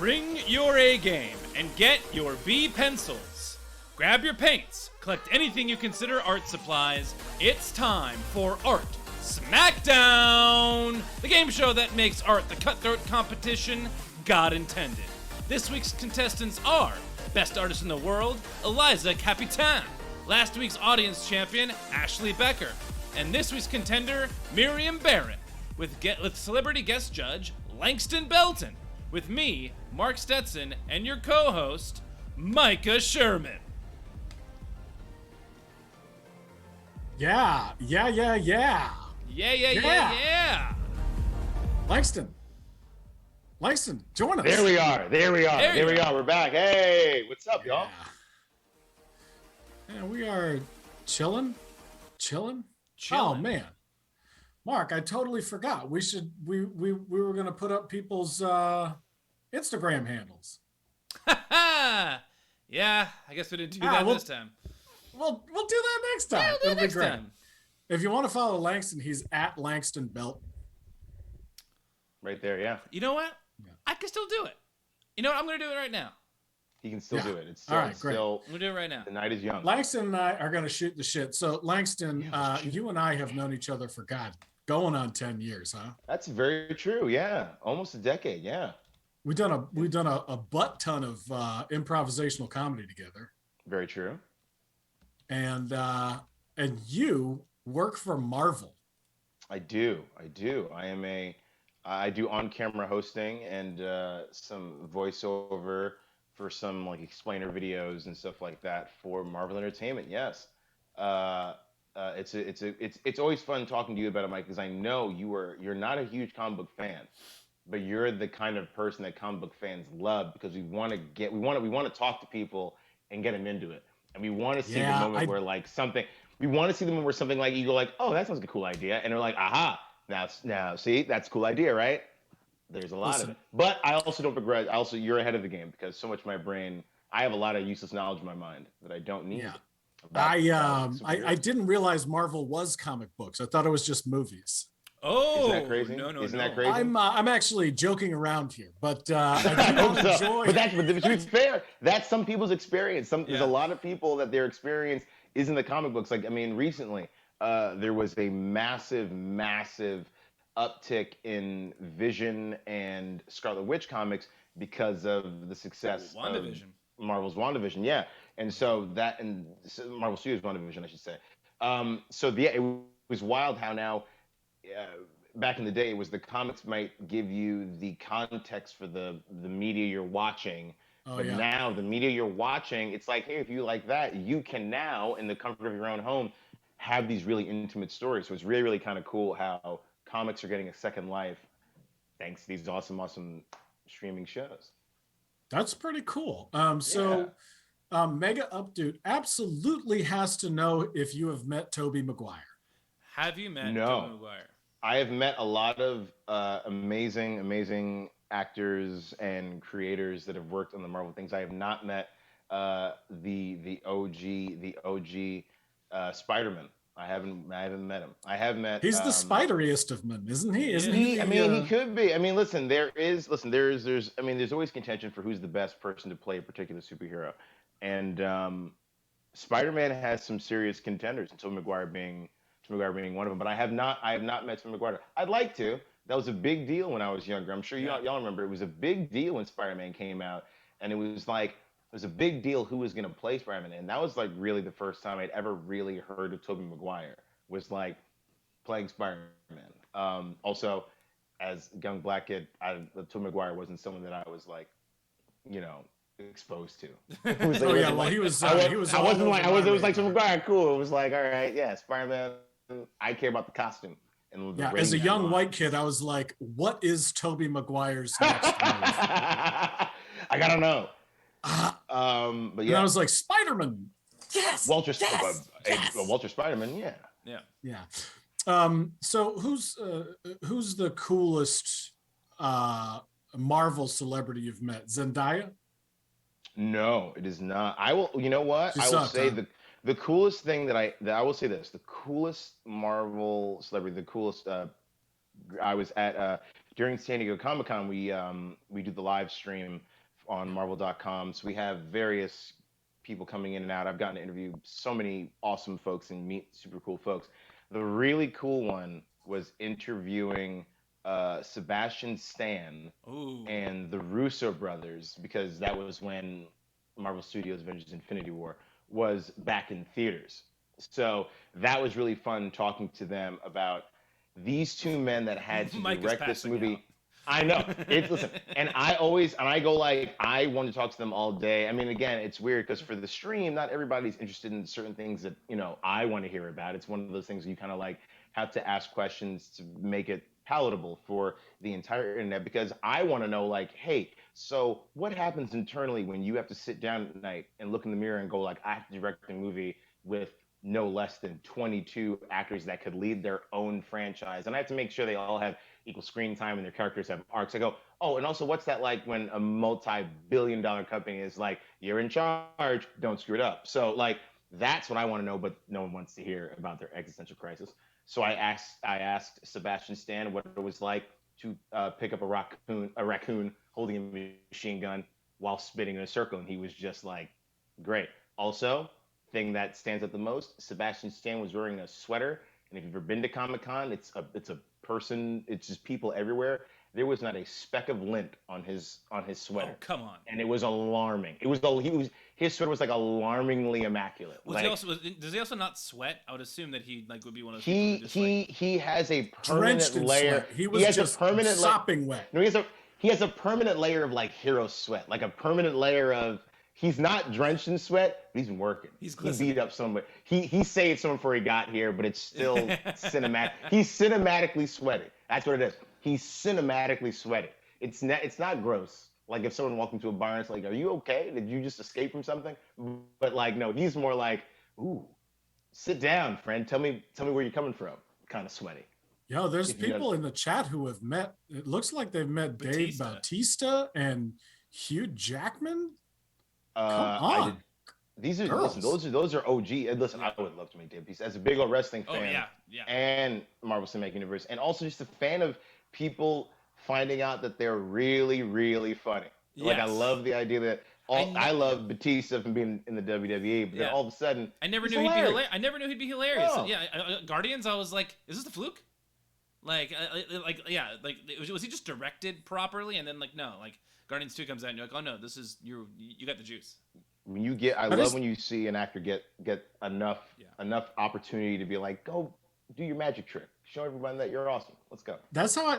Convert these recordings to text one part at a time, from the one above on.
Bring your A game and get your B pencils. Grab your paints, collect anything you consider art supplies. It's time for Art Smackdown, the game show that makes art the cutthroat competition God intended. This week's contestants are Best Artist in the World, Eliza Capitan, last week's audience champion, Ashley Becker, and this week's contender, Miriam Barrett, with celebrity guest judge, Langston Belton, with me, Mark Stetson, and your co-host, Micah Sherman. Yeah. Yeah. Langston, join us. There we are. We're back. Hey, what's up, y'all? Yeah, we are chilling. Oh man, Mark, I totally forgot. We were gonna put up people's Instagram handles. Yeah, I guess we didn't do that this time. We'll do that next time. Yeah, we'll do it It'll next be great. time. If you want to follow Langston, he's at Langston Belton. Right there, yeah. You know what? Yeah. I can still do it. You know what? I'm going to do it right now. He can still do it. It's still, all right, great. I'm going to do it right now. The night is young. Langston and I are going to shoot the shit. So Langston, you and I have known each other for going on 10 years, huh? That's very true. Yeah, almost a decade. Yeah. We've done a butt ton of improvisational comedy together. Very true. And you work for Marvel. I do. I do on-camera hosting and some voiceover for some like explainer videos and stuff like that for Marvel Entertainment. Yes. It's always fun talking to you about it, Mike, because I know you're not a huge comic book fan, but you're the kind of person that comic book fans love because we want to talk to people and get them into it, and we want to see the moment where like something. We want to see the moment where something like you go like, oh, that sounds like a cool idea, and they're like, aha, now see, that's a cool idea, right? There's a lot of it, but I also don't begrudge. You're ahead of the game because so much of my brain, I have a lot of useless knowledge in my mind that I don't need. Yeah. I didn't realize Marvel was comic books. I thought it was just movies. Oh, isn't that crazy? No. Isn't that crazy? I'm actually joking around here, but I do enjoy. But to be fair, that's some people's experience. There's a lot of people that their experience is in the comic books. Like, I mean, recently there was a massive uptick in Vision and Scarlet Witch comics because of the success of Marvel's WandaVision. Yeah, and so Marvel Studios WandaVision, I should say. It was wild how now. Back in the day, it was the comics might give you the context for the media you're watching, now the media you're watching, it's like, hey, if you like that, you can now, in the comfort of your own home, have these really intimate stories. So it's really, really kind of cool how comics are getting a second life thanks to these awesome streaming shows. That's pretty cool. Mega Updude absolutely has to know if you have met Tobey Maguire. Have you met Tobey Maguire? I have met a lot of amazing actors and creators that have worked on the Marvel things. I have not met the OG Spider-Man. I haven't met him. I have met. He's the spideriest of men, isn't he? Isn't he? I mean, he could be. I mean, there's always contention for who's the best person to play a particular superhero, and Spider-Man has some serious contenders, and Tobey Maguire being one of them, but I have not met Tobey Maguire. I'd like to. That was a big deal when I was younger. I'm sure y'all remember. It was a big deal when Spider-Man came out, and it was a big deal who was going to play Spider-Man, and that was like really the first time I'd ever really heard of Tobey Maguire was like playing Spider-Man. Also, as a young black kid, Tobey Maguire wasn't someone that I was like, exposed to. It was like Tobey Maguire, cool. It was like, all right, yeah, Spider-Man. I care about the costume. And as a young white kid, I was like, what is Tobey Maguire's next move? I gotta know. But yeah, and I was like, Spider-Man. Yes. Walter Spider-Man. Yeah. So who's the coolest Marvel celebrity you've met? Zendaya? No, it is not. I will. You know what? I will say the coolest thing that I will say this: the coolest Marvel celebrity, the coolest. I was at during San Diego Comic-Con. We do the live stream on Marvel.com. So we have various people coming in and out. I've gotten to interview so many awesome folks and meet super cool folks. The really cool one was interviewing Sebastian Stan Ooh. and the Russo brothers, because that was when Marvel Studios Avengers Infinity War was back in theaters. So that was really fun talking to them about these two men that had to Mike is direct this passing movie. out. I know. It's listen, and I go like I want to talk to them all day. I mean, again, it's weird because for the stream, not everybody's interested in certain things that I want to hear about. It's one of those things you kind of like have to ask questions to make it palatable for the entire internet, because I want to know like, hey, so what happens internally when you have to sit down at night and look in the mirror and go like, I have to direct a movie with no less than 22 actors that could lead their own franchise, and I have to make sure they all have equal screen time and their characters have arcs. I go, oh, and also what's that like when a multi-billion-dollar company is like, you're in charge, don't screw it up. So like that's what I want to know, but no one wants to hear about their existential crisis. So I asked Sebastian Stan what it was like to pick up a raccoon holding a machine gun while spinning in a circle, and he was just like, great. Also, thing that stands out the most, Sebastian Stan was wearing a sweater, and if you've ever been to Comic-Con, it's a person, it's just people everywhere. There was not a speck of lint on his sweater. Oh, come on. And it was alarming. His sweater was like alarmingly immaculate. Was like, he also does he also not sweat? I would assume that he like would be one of those he people who just, he has a Drenched permanent in layer. sweat. He was just sopping wet. No, he has a permanent layer of like hero sweat, like a permanent layer of. He's not drenched in sweat, but he's been working. He's he glistening. beat up someone. He saved someone before he got here, but it's still cinematic. He's cinematically sweating. That's what it is. He's cinematically sweating. It's not gross. Like if someone walked into a bar and it's like, "Are you okay? Did you just escape from something?" But like, no, he's more like, "Ooh, sit down, friend. Tell me where you're coming from." Kind of sweaty. Yo, there's people in the chat who have met. It looks like they've met Dave Bautista and Hugh Jackman. Come on. These are Girls. those are OG. Listen, I would love to meet Dave Bautista as a big old wrestling fan. Oh yeah. And Marvel Cinematic Universe, and also just a fan of people finding out that they're really, really funny. Yes. Like I love the idea that I love Batista from being in the WWE, but then all of a sudden I never knew he'd be hilarious. Oh. Yeah, Guardians. I was like, is this a fluke? Like was he just directed properly? And then like no, like Guardians 2 comes out and you're like, oh no, this is you got the juice. When you get, I love when you see an actor get enough opportunity to be like, go do your magic trick, show everybody that you're awesome. Let's go. That's how I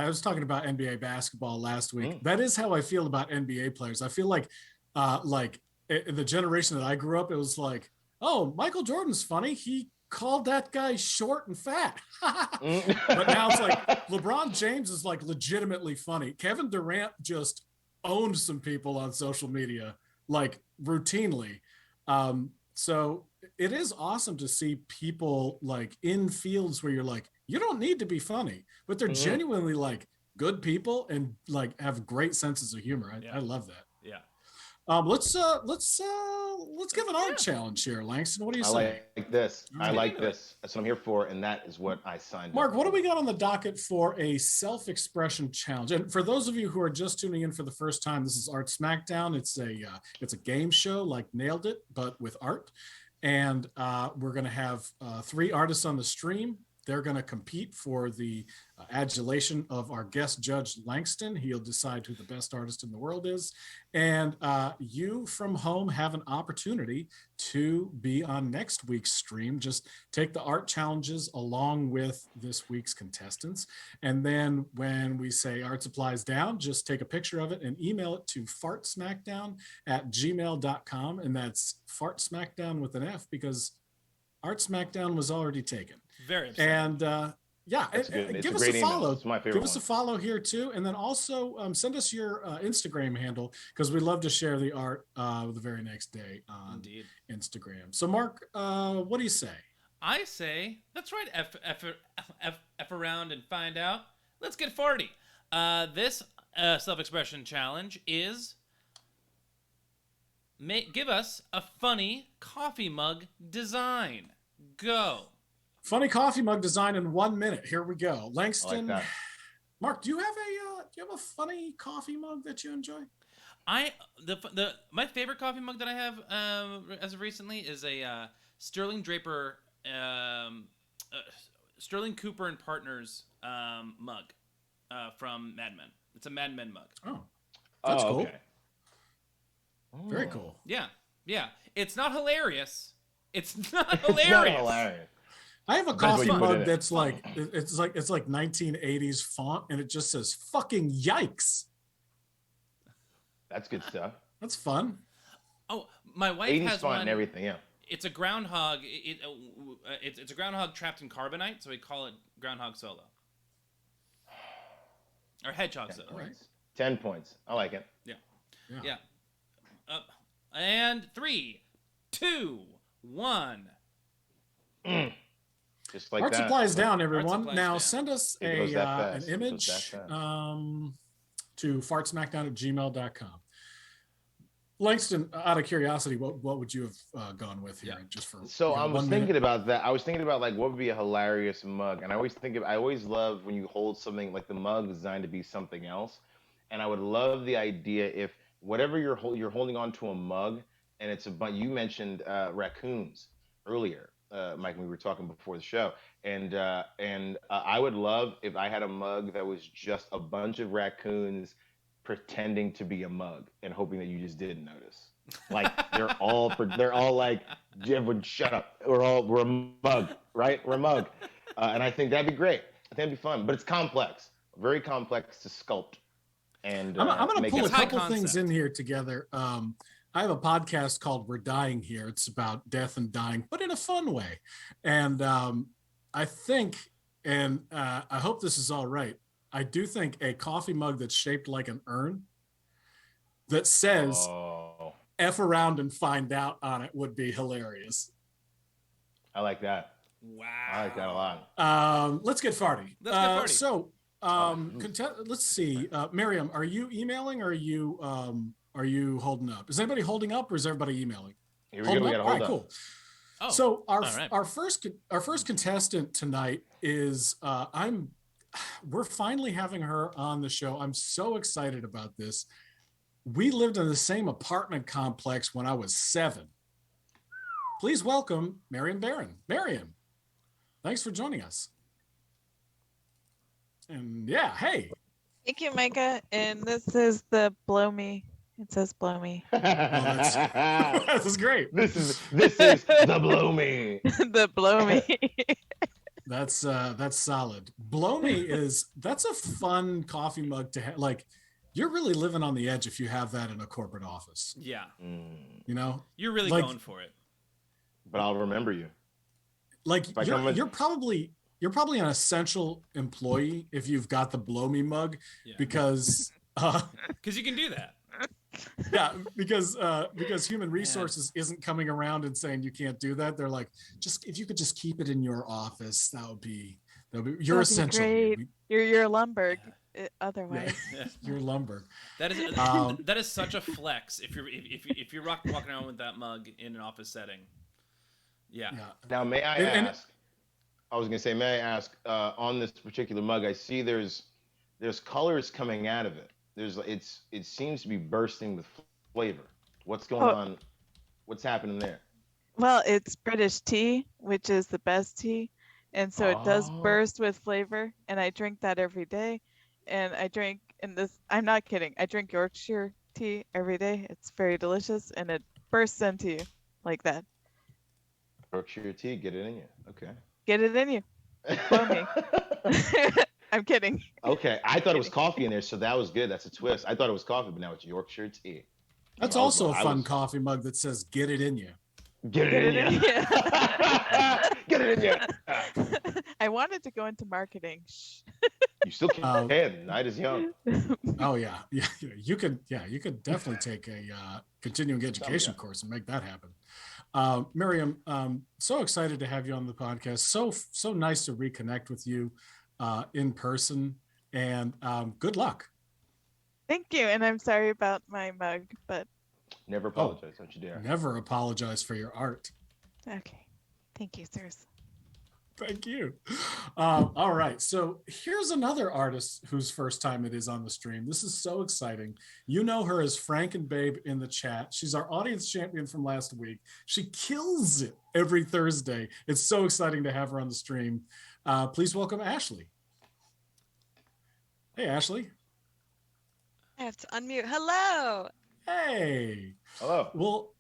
was talking about NBA basketball last week. That is how I feel about NBA players. I feel like in the generation that I grew up, it was like, oh, Michael Jordan's funny. He called that guy short and fat. But now it's like LeBron James is like legitimately funny. Kevin Durant just owned some people on social media like routinely. So it is awesome to see people like in fields where you're like, you don't need to be funny, but they're genuinely like good people and like have great senses of humor. I love that. Yeah. Let's give an art challenge here, Langston. What do you say? I like this. I like this. That's what I'm here for, and that is what I signed Mark, up what for. do we got on the docket for a self-expression challenge? And for those of you who are just tuning in for the first time, this is Art Smackdown. It's a game show like Nailed It, but with art. And we're going to have 3 artists on the stream. They're going to compete for the adulation of our guest judge, Langston. He'll decide who the best artist in the world is. And you from home have an opportunity to be on next week's stream. Just take the art challenges along with this week's contestants. And then when we say art supplies down, just take a picture of it and email it to fartsmackdown@gmail.com. And that's fartsmackdown with an F because Art Smackdown was already taken. Very upsetting. And give us a follow. It's my favorite. Give us a follow here too, and then also send us your Instagram handle because we love to share the art the very next day on Instagram. So, Mark, what do you say? I say that's right. F around and find out. Let's get farty. This self-expression challenge is give us a funny coffee mug design. Go. Funny coffee mug design in 1 minute. Here we go. Langston, I like that. Mark, do you have you have a funny coffee mug that you enjoy? My favorite coffee mug that I have as of recently is a Sterling Draper, Sterling Cooper and Partners mug from Mad Men. It's a Mad Men mug. Oh, that's cool. Okay. Very cool. Yeah. It's not hilarious. It's not hilarious. It's not hilarious. I have a coffee mug that's like it's like 1980s font, and it just says "fucking yikes." That's good stuff. That's fun. Oh, my wife 80s has font one. And everything, yeah. It's a groundhog. It's a groundhog trapped in carbonite, so we call it Groundhog Solo. Or Hedgehog Solo. Right. 10 points. I like it. Yeah. And 3, 2, 1. Just like Art that. supplies down, everyone. Supplies now down. send us It goes that an fast. It image goes that to fartsmackdown@gmail.com. Langston, out of curiosity, what would you have gone with here? Just for So I was thinking about that. I was thinking about like what would be a hilarious mug, and I always love when you hold something like the mug is designed to be something else, and I would love the idea if whatever you're holding onto a mug, and it's you mentioned raccoons earlier, Mike, when we were talking before the show, and I would love if I had a mug that was just a bunch of raccoons pretending to be a mug and hoping that you just didn't notice. Like they're all like, everyone shut up. We're a mug, right? We're a mug. And I think that'd be great. I think that'd be fun, but it's complex, very complex to sculpt. And I'm going to pull a couple concept. things in here together. I have a podcast called We're Dying Here. It's about death and dying, but in a fun way. And I think, and I hope this is all right, I do think a coffee mug that's shaped like an urn that says F around and find out on it would be hilarious. I like that. Wow. I like that a lot. Let's get farty. Let's get farty. So, let's see. Miriam, are you emailing or are you holding up? Is anybody holding up or is everybody emailing? Here we go. We got to hold up. Cool. Oh, so right. our first contestant tonight is we're finally having her on the show. I'm so excited about this. We lived in the same apartment complex when I was 7. Please welcome Marion Barron. Marion, thanks for joining us. And yeah, hey. Thank you, Micah. And this is the blow me. It says blow me. This is great. This is the blow me. The blow me. That's solid. Blow me that's a fun coffee mug to have. Like, you're really living on the edge if you have that in a corporate office. Yeah. You know, You're really going for it. But I'll remember you. Like you're probably an essential employee if you've got the blow me mug, because you can do that. Yeah, because human resources isn't coming around and saying you can't do that. They're like, just if you could just keep it in your office, that would be you're essential. Great. You're Lumberg. Otherwise, you're Lumberg. That is such a flex if you're walking around with that mug in an office setting. Yeah. Now, may I ask? I was gonna say, may I ask on this particular mug? I see there's colors coming out of it. It seems to be bursting with flavor. What's going on? What's happening there? Well, it's British tea, which is the best tea, and so it does burst with flavor. And I drink that every day. And I'm not kidding. I drink Yorkshire tea every day. It's very delicious, and it bursts into you like that. Yorkshire tea, get it in you. Okay. Get it in you. Blow me. I'm kidding. Okay, I thought it was coffee in there, so that was good. That's a twist. I thought it was coffee, but now it's Yorkshire tea. That's also a fun coffee mug that says "Get it in you." Get it in you. Get it in you. I wanted to go into marketing. You still can. Night is young. Oh yeah. You could definitely take a continuing education course and make that happen. Miriam, so excited to have you on the podcast. So nice to reconnect with you in person, and good luck. Thank you, and I'm sorry about my mug, but never apologize. Don't you dare. Never apologize for your art. Okay, thank you, sirs. Thank you. All right. So here's another artist whose first time it is on the stream. This is so exciting. You know her as Frank and Babe in the chat. She's our audience champion from last week. She kills it every Thursday. It's so exciting to have her on the stream. Please welcome Ashley. Hey, Ashley. I have to unmute. Hello. Hey. Hello. Well,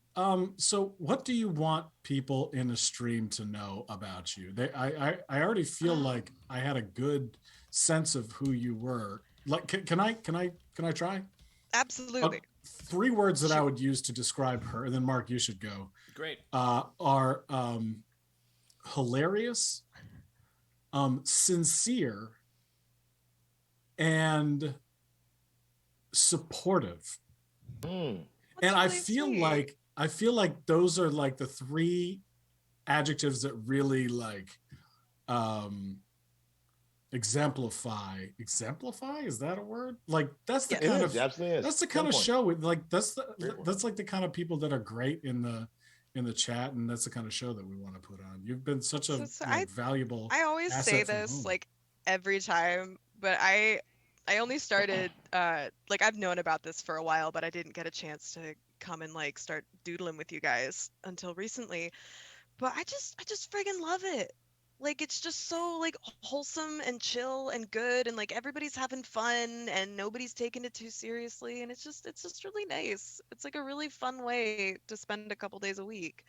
so what do you want people in the stream to know about you? I already feel like I had a good sense of who you were. Like, can I try? Absolutely. 3 words that I would use to describe her, and then Mark, you should go. Great. Are hilarious, sincere, and supportive. Mm. And I really feel like those are like the 3 adjectives that really like exemplify. Is that a word? Like that's the kind of that's the kind of show with like that's like the kind of people that are great in the chat, and that's the kind of show that we want to put on. You've been such a valuable. I always say this like every time, but I only started like I've known about this for a while, but I didn't get a chance to come and like start doodling with you guys until recently. But I just friggin' love it. Like it's just so like wholesome and chill and good, and like everybody's having fun and nobody's taking it too seriously, and it's just really nice. It's like a really fun way to spend a couple days a week,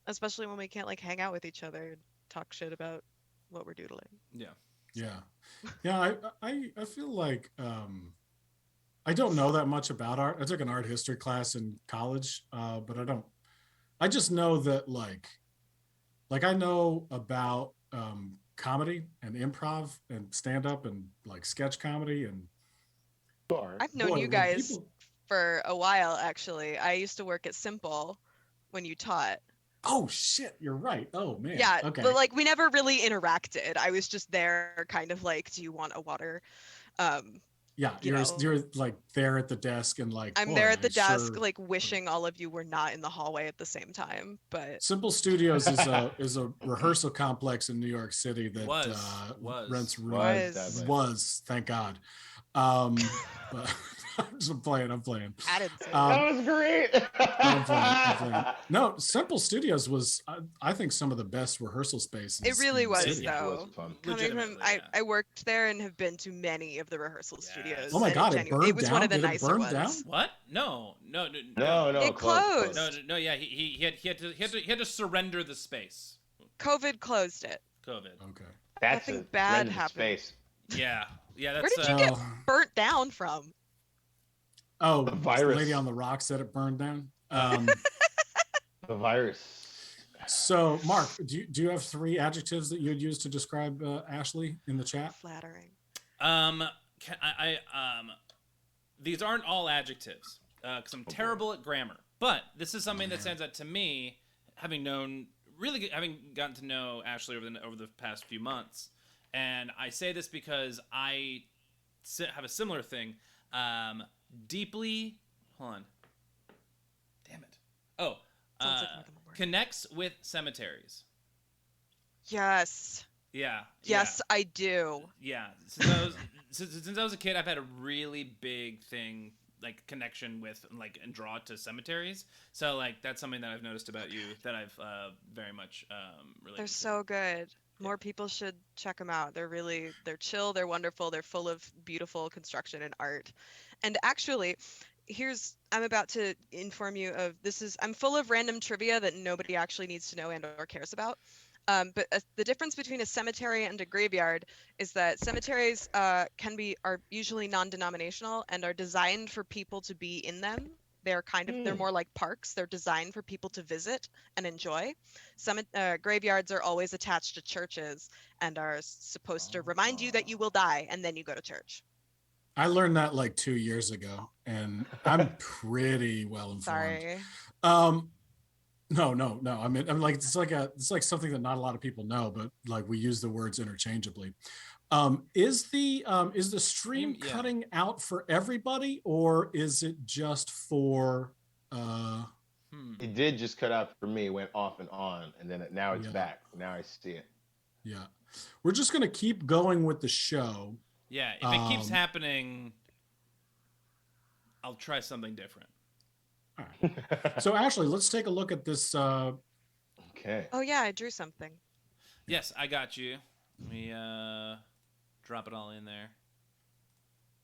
especially when we can't like hang out with each other and talk shit about what we're doodling. Yeah. I feel like I don't know that much about art. I took an art history class in college, but I just know that like I know about comedy and improv and stand-up and like sketch comedy, and I've known you guys for a while, actually. I used to work at Simple when you taught. Oh shit, you're right. Oh man. Yeah, okay. But like we never really interacted. I was just there kind of like, do you want a water? Yeah, you're like there at the desk and like I'm there at the desk, like wishing all of you were not in the hallway at the same time. But Simple Studios is a rehearsal complex in New York City that rents rooms. Was thank God. But I'm playing. I didn't say that was great. I'm playing. No, Simple Studios was, I think, some of the best rehearsal spaces. It really was, city. though. Coming from, I worked there and have been to many of the rehearsal studios. Oh my God, it burned down. It was one of the nicer ones. Down? What? No. It closed. No. Yeah, he had to surrender the space. COVID closed it. COVID. Okay. Nothing bad happened. Space. Yeah. That's. Where did you get burnt down from? Oh, the virus. The lady on the rock said it burned down. The virus. So, Mark, do you have 3 adjectives that you'd use to describe Ashley in the chat? Flattering. These aren't all adjectives because I'm terrible at grammar. But this is something that stands out to me, having gotten to know Ashley over the past few months. And I say this because I have a similar thing. Deeply, hold on. Damn it. Oh, connects with cemeteries. Yes. Yeah. Yes, I do. Yeah. Since I was a kid, I've had a really big thing, like connection with, like, and draw to cemeteries. So, like, that's something that I've noticed about you that I've very much related. They're so good. More people should check them out. They're chill, they're wonderful, they're full of beautiful construction and art. And actually, I'm about to inform you of I'm full of random trivia that nobody actually needs to know and or cares about. But the difference between a cemetery and a graveyard is that cemeteries are usually non-denominational and are designed for people to be in them. They're they're more like parks. They're designed for people to visit and enjoy. Some graveyards are always attached to churches and are supposed to remind you that you will die, and then you go to church. I learned that like 2 years ago, and I'm pretty well informed. Sorry. No. I mean, I'm like it's like something that not a lot of people know, but like we use the words interchangeably. Is the stream cutting out for everybody, or is it just for? It did just cut out for me. Went off and on, and then now it's back. Now I see it. Yeah. We're just going to keep going with the show. Yeah, if it keeps happening, I'll try something different. All right. So, Ashley, let's take a look at this. Okay. Oh yeah, I drew something. Yes, I got you. Let me drop it all in there.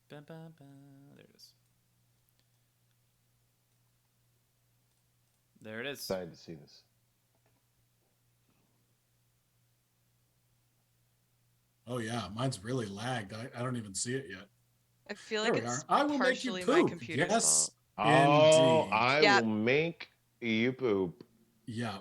There it is. There it is. Excited to see this. Oh, yeah. Mine's really lagged. I don't even see it yet. I feel There like we it's are. I will make you partially my poop. computer's Yes. fault. Oh, Indeed. I Yeah. will make you poop. Yeah.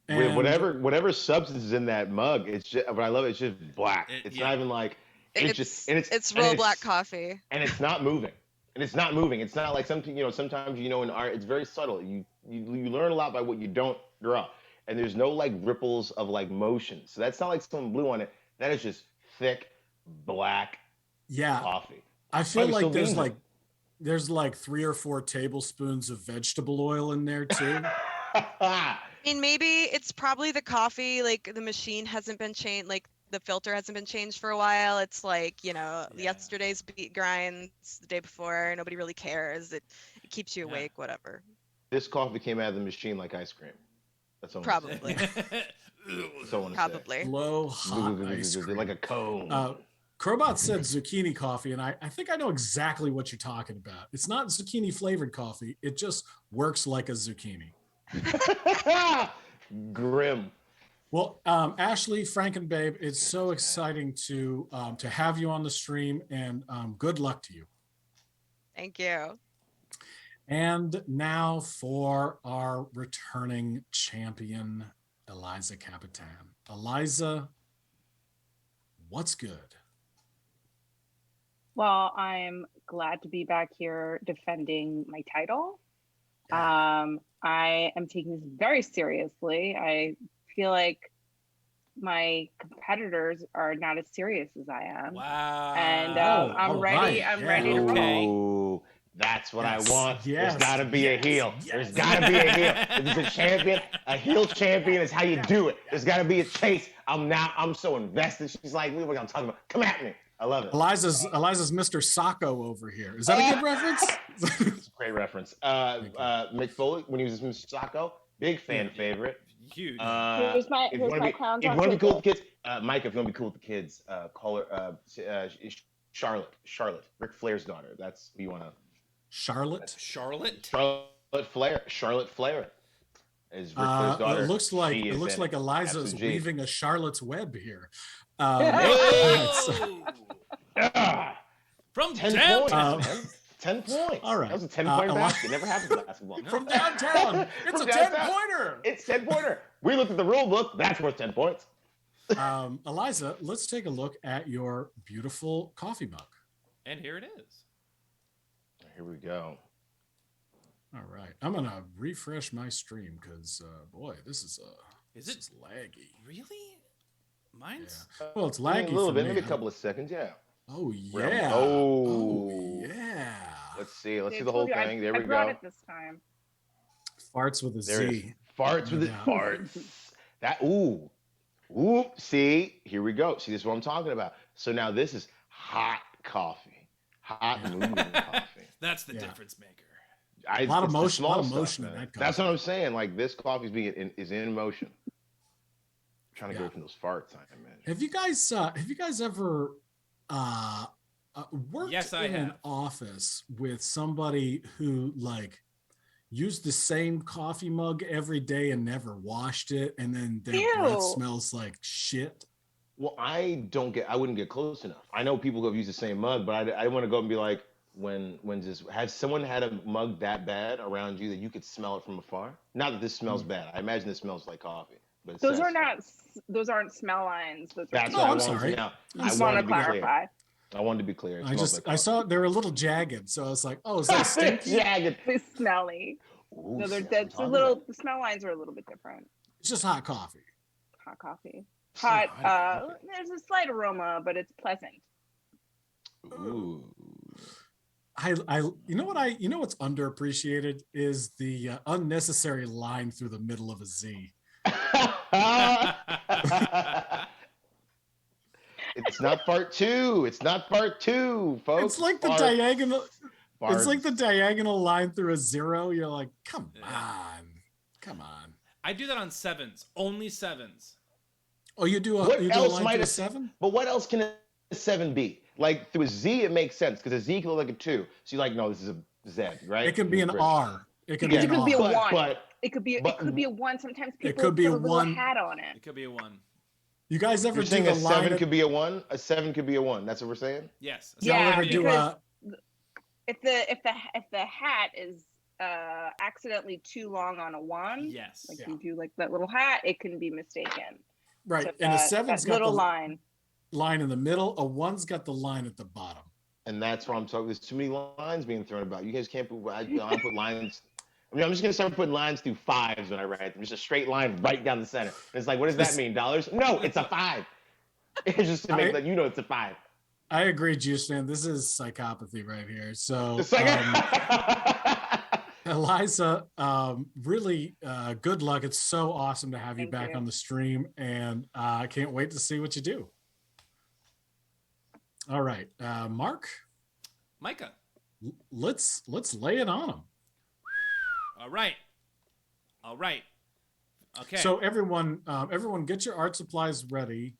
With And whatever substance is in that mug, it's just. But I love it. It's just black. It's yeah. not even like. It's real black coffee. And it's not moving. It's not like something. Sometimes in art, it's very subtle. You learn a lot by what you don't draw, and there's no like ripples of like motion. So that's not like some blue on it. That is just thick black yeah, coffee. I feel Probably like still there's like 3 or 4 tablespoons of vegetable oil in there too. I mean, maybe it's probably the coffee. Like the machine hasn't been changed. Like the filter hasn't been changed for a while. It's like yesterday's beat grinds the day before. Nobody really cares. It keeps you awake. Whatever. This coffee came out of the machine like ice cream. That's all. Probably. Probably. Low hot ice cream. Like a cone. Crowbot said zucchini coffee, and I think I know exactly what you're talking about. It's not zucchini flavored coffee. It just works like a zucchini. Grim. Well, Ashley, Frank, and Babe, it's so exciting to have you on the stream, and good luck to you. Thank you. And now for our returning champion, Eliza Capitan. Eliza, what's good? Well, I'm glad to be back here defending my title. I am taking this very seriously. I feel like my competitors are not as serious as I am. Wow. And I'm ready. Right. I'm ready to roll. Ooh, that's what Yes. I want. Yes. There's got to be a heel. Yes. There's got to be a heel. If there's a champion, a heel champion is how you do it. There's got to be a chase. I'm so invested. She's like, what are we going to talk about? Come at me. I love it. Eliza's Mr. Sacco over here. Is that a good reference? It's a great reference. Mick Foley, when he was Mr. Sacco, big fan favorite. Huge. Here's my clown. If you want to be cool with the kids, Mike, if you want to be cool with the kids, call her Charlotte, Ric Flair's daughter. That's who you want to. Charlotte Flair is Ric Flair's daughter. It looks like She is Eliza's Absolute G. weaving a Charlotte's web here. From 10 downtown. points, man. 10 points. All right. That was a 10-point basket. Never happened in basketball. From downtown. It's From a downtown. 10-pointer. It's 10-pointer. We looked at the rule book. That's worth 10 points. Eliza, let's take a look at your beautiful coffee mug. And here it is. Here we go. All right. I'm going to refresh my stream because, boy, this is laggy. Really? Mine's. Yeah. Well, it's laggy A little for bit, me. maybe a couple of seconds, yeah. Oh, yeah. Oh. Yeah. Let's see. Let's See, see I the whole told you, thing. There I we brought go. it this time. Farts with a There it is. Z. Farts with it. Yeah. Farts. That ooh. Ooh. See, here we go. See, this is what I'm talking about. So now this is hot coffee. Hot moving coffee. That's the Yeah. difference maker. A lot of It's the motion, small in stuff, that man. coffee. That's what I'm saying. Like this coffee's is in motion. Trying to Yeah. go from those farts, I imagine. Have you guys ever worked Yes, I in an have. office with somebody who like used the same coffee mug every day and never washed it, and then their breath Ew. smells like shit? Well, I wouldn't get close enough. I know people who have used the same mug, but I want to go and be like, has someone had a mug that bad around you that you could smell it from afar? Not that this smells bad. I imagine this smells like coffee. But it Those says are so. not. Those aren't smell lines. Those are. That's No, what I I'm wanted sorry. to know. I just want to clarify. I wanted to be clear. It smells like I saw they're a little jagged, so I was like, oh, is that stinky? Jagged. They smelly. Ooh, No, they're see, that's a I'm little. talking The smell lines are a little bit different. It's just hot coffee. Hot coffee. Sure, Hot. I don't know. There's a slight aroma, but it's pleasant. about. Ooh. You know what's underappreciated is the unnecessary line through the middle of a Z. It's not part two. It's not part two, folks. It's like the Part- diagonal. parts. It's like the diagonal line through a zero. You're like, come on. I do that on sevens, only sevens. Oh, you do a What you do a else line might through a a 7? But what else can a 7 be? Like through a Z, it makes sense because a Z can look like a 2. So you're like, no, this is a Z, right? It can be an R. It can Yeah, be an it could be a R. one. but It could be a 1. Sometimes people could be put a a little 1. hat on it. It could be a 1. You guys ever you're do saying the a line? 7 could be a 1? A 7 could be a 1. That's what we're saying? Yes. Y'all Yeah, ever do because if the hat is accidentally too long on a 1, Yes. like you do like that little hat, it can be mistaken. right? So And a that 7's got little the line. in the middle. A 1's got the line at the bottom. And that's why I'm talking. There's too many lines being thrown about. You guys can't put. I put lines. I mean, I'm just gonna start putting lines through 5s when I write them. Just a straight line right down the center. And it's like, what does that mean? $? No, it's a 5. It's just to make that it's a 5. I agree, Juice Man. This is psychopathy right here. So, It's like, Eliza, really good luck. It's so awesome to have you Thank back you. on the stream, and I can't wait to see what you do. All right, Mark, Micah. let's lay it on him. All right. Okay. So everyone get your art supplies ready,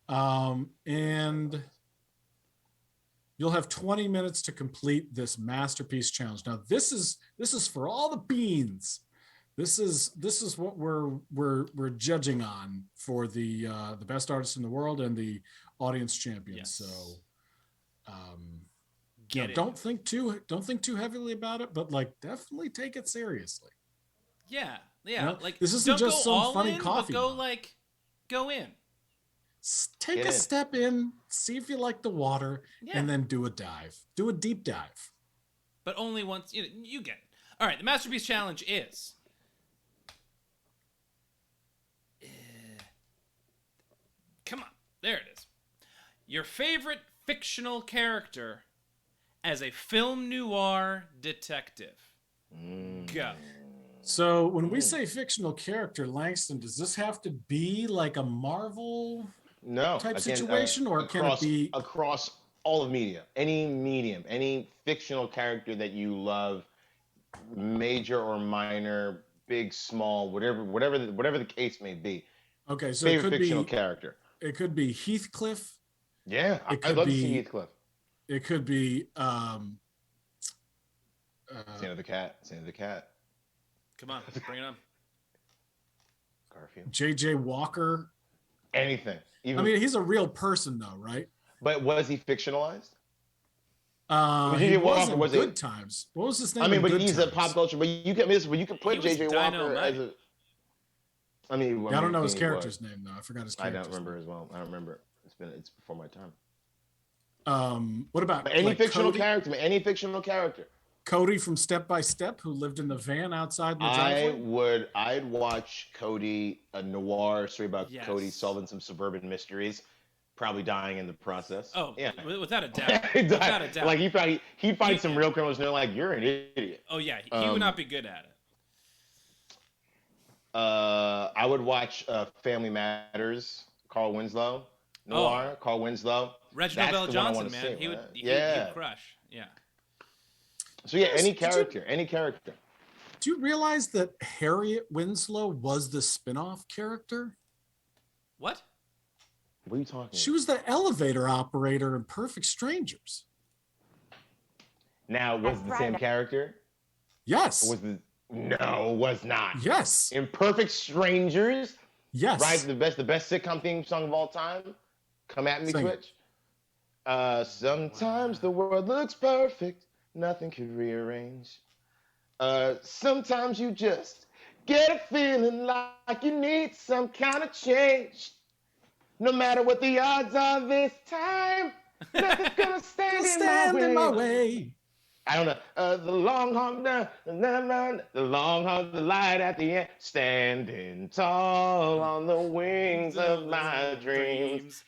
and you'll have 20 minutes to complete this masterpiece challenge. Now, this is for all the beans. This is what we're judging on for the best artist in the world and the audience champion. Yes. So, Get it. don't think too heavily about it, but like definitely take it seriously. Yeah. know, Like this isn't don't just go some all funny in, coffee but mug. go in. Take Get a in. step in, see if you like the water, Yeah. and then do a dive. Do a deep dive. But only once. You get it. All right. The masterpiece challenge is. Come on. There it is. Your favorite fictional character as a film noir detective. Go. So when we say fictional character, Langston, does this have to be like a Marvel no type again, situation, or can it be across all of media, any medium, any fictional character that you love, major or minor, big, small, whatever the case may be. okay? So Favorite it could fictional be character. it could be Heathcliff. Yeah, It I'd could love to be- see Heathcliff. It could be Santa the cat. Come on. Bring it on. Garfield. J.J. Walker. Anything. Even, I mean, he's a real person though, right? but was he fictionalized? He J.J. was Walker in was Good a- Times. What was his name? I mean, in but Good he's Times? a pop culture. But you can put He was J.J. Walker Dynamite. as a. I mean, Yeah, I don't know his he character's name though. I forgot his I character's don't remember as well. I don't remember. It's before my time. name. What about But any like fictional Cody? character, man, any fictional character. Cody from Step by Step, who lived in the van outside the driveway. I'd watch Cody, a noir story about Yes. Cody solving some suburban mysteries, probably dying in the process. Oh, yeah. without a doubt. He'd die. Without a doubt. Like he'd find some real criminals and they're like, you're an idiot. Oh yeah, he would not be good at it. I would watch Family Matters, Carl Winslow. Noir, Carl Winslow. Reginald That's Bell the one I Johnson, wanna man, see, he would man. he Yeah. would crush. Yeah. So yeah, any Did you- character, any character. Do you realize that Harriet Winslow was the spin-off character? What? What are you talking She about? was the elevator operator in Perfect Strangers. Now, was it the same character? Yes. Or was the No, it was not. Yes. Imperfect Strangers, Yes. right? The best sitcom theme song of all time. Come at me, Sing it. Twitch. Sometimes the world looks perfect, nothing can rearrange. Sometimes you just get a feeling like you need some kind of change. No matter what the odds are this time, nothing's gonna stand, in my way. I don't know. The long haul, the long haul, the light at the end, standing tall on the wings of my dreams.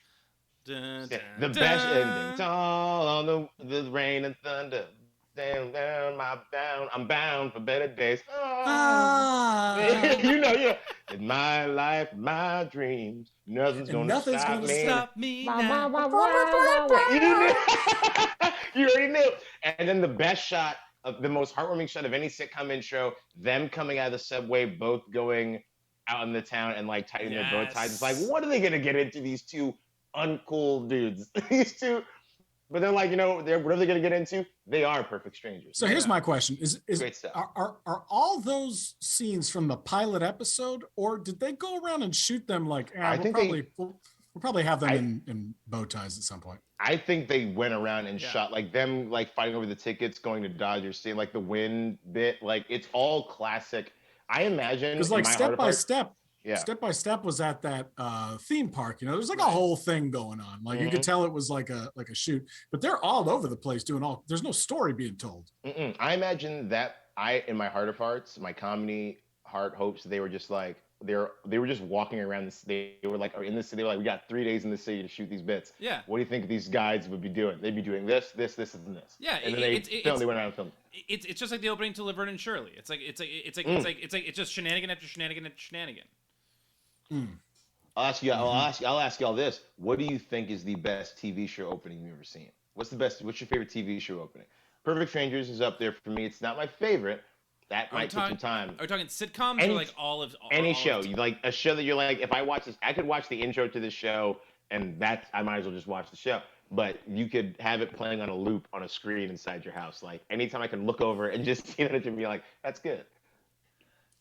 Dun, The dun, best dun. ending, tall on the rain and thunder. down, I'm bound for better days. Ah. You know, in my life, my dreams, nothing's And gonna nothing's stop gonna me. Stop me Wah, now. wah, wah, wah, wah, wah. You knew. You already knew. And then the best shot of the most heartwarming shot of any sitcom intro, them coming out of the subway, both going out in the town and like tightening their bow ties. It's like, Yes. what are they gonna get into? These two uncool dudes. These two, but they're like, they're whatever they're gonna get into. They are perfect strangers. So here's my question: Is Great stuff. are all those scenes from the pilot episode, or did they go around and shoot them like? I think we'll probably have them in bow ties at some point. I think they went around and shot like them, like fighting over the tickets, going to Dodger Stadium, like the win bit. Like it's all classic. I imagine because like Step by Step was at that theme park. There's like a whole thing going on. Like you could tell it was like a shoot, but they're all over the place doing all. There's no story being told. I imagine that in my heart of hearts, my comedy heart hopes, they were just like they were just walking around this. They were like in the city. They were like, we got 3 days in the city to shoot these bits. Yeah. What do you think these guys would be doing? They'd be doing this, and this. Yeah. And then they went around and filmed. It's just like the opening to Laverne and Shirley. It's just shenanigan after shenanigan after shenanigan. I'll ask y'all this. What do you think is the best TV show opening you've ever seen? What's your favorite TV show opening? Perfect Strangers is up there for me. It's not my favorite. That might take some time. Are we talking sitcoms or like all of any all show? Of you like a show that you're like, if I watch this, I could watch the intro to this show, and I might as well just watch the show. But you could have it playing on a loop on a screen inside your house. Like anytime I can look over and just see it and be like, that's good.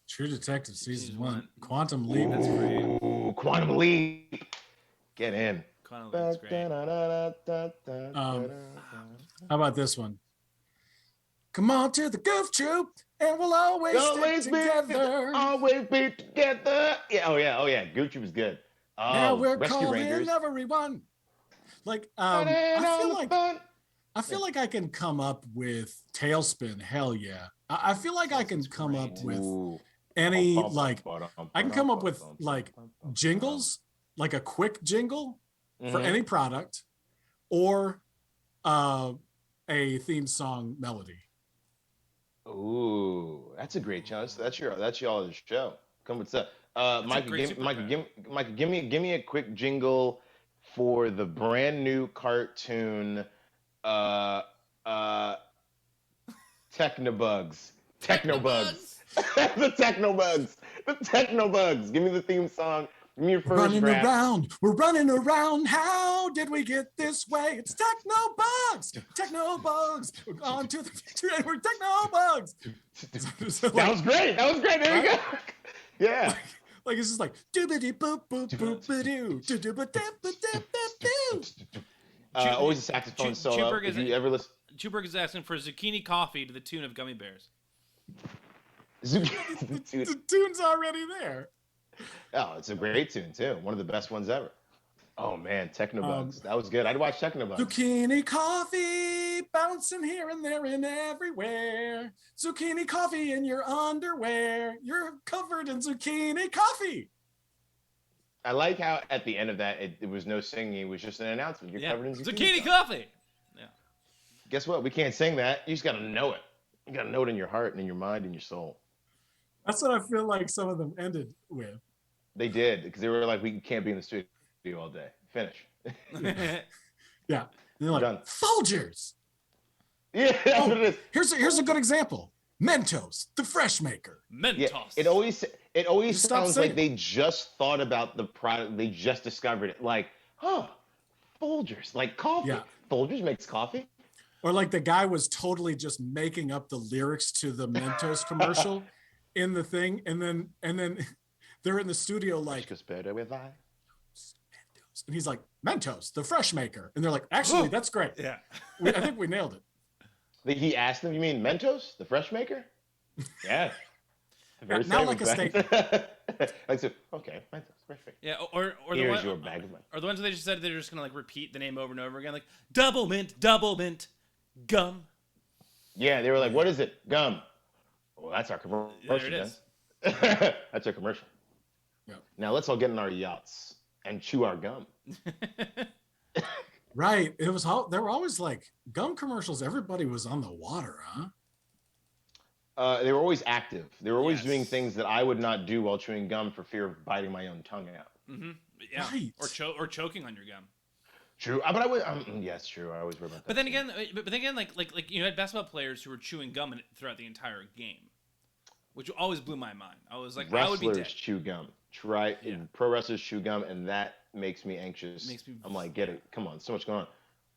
True Detective season 1, Quantum Leap. That's great. Ooh, Quantum Leap. Get in. Quantum Leap's great. How about this one? Come on to the Goof Troop, and we'll always stick together. Always be together. Yeah. Oh yeah. Goof Troop is good. Oh, now we're Rescue calling Rangers. everyone. Like I feel like I can come up with Tailspin. Hell yeah. I feel like I can come up with any like I can come up with like jingles, like a quick jingle for any product, or a theme song melody. Ooh, that's a great chance. That's y'all's show. Come with that. Micah, give me a quick jingle for the brand new cartoon Technobugs. Technobugs. The Technobugs. Give me the theme song. Give me your first draft. We're running around. How did we get this way? It's Technobugs. We're on to the future and we're Technobugs. That was great. There you go. Yeah. Like it's just like doobity boop boop boop doo doo. Always a saxophone solo. If you ever listen, Chuberg is asking for zucchini coffee to the tune of Gummy Bears. The tune's already there. Oh, it's a great tune too. One of the best ones ever. Oh man, Technobugs. That was good. I'd watch Technobugs. Zucchini coffee bouncing here and there and everywhere. Zucchini coffee in your underwear. You're covered in zucchini coffee. I like how at the end of that it was no singing. It was just an announcement. You're covered in zucchini coffee. Yeah. Guess what? We can't sing that. You just got to know it. You got to know it in your heart and in your mind and your soul. That's what I feel like some of them ended with. They did, because they were like, we can't be in the studio all day. Finish. Yeah. And they're like, done. Folgers. Yeah, that's what it is. Here's a good example. Mentos, the fresh maker. Mentos. Yeah, it always sounds like they just thought about the product. They just discovered it. Like, Folgers, like coffee. Yeah. Folgers makes coffee. Or like the guy was totally just making up the lyrics to the Mentos commercial in the thing, and then they're in the studio like, just better with I. And he's like, Mentos, the fresh maker. And they're like, actually, that's great. Yeah. I think we nailed it. He asked them, you mean Mentos, the fresh maker? Yeah. Very now like a statement. Like, so, okay, Mentos, fresh maker. Yeah, or here's your bag of money. Or the ones that they just said they're just going to like repeat the name over and over again. Like, double mint, gum. Yeah, they were like, what is it? Gum. Well, that's our commercial. There it is. That's our commercial. Yeah. Now let's all get in our yachts and chew our gum. Right. It was they were always like gum commercials, everybody was on the water, huh? They were always active. They were always doing Yes. things that I would not do while chewing gum for fear of biting my own tongue out. Mm-hmm. Yeah. Right. Or choking on your gum. True, but I would. Yes, true. I always worry about that. But then again, like you had basketball players who were chewing gum throughout the entire game, which always blew my mind. I was like, I would be dead. Wrestlers chew gum. Pro wrestlers chew gum, and that makes me anxious. I'm like, get it? Come on, so much going on.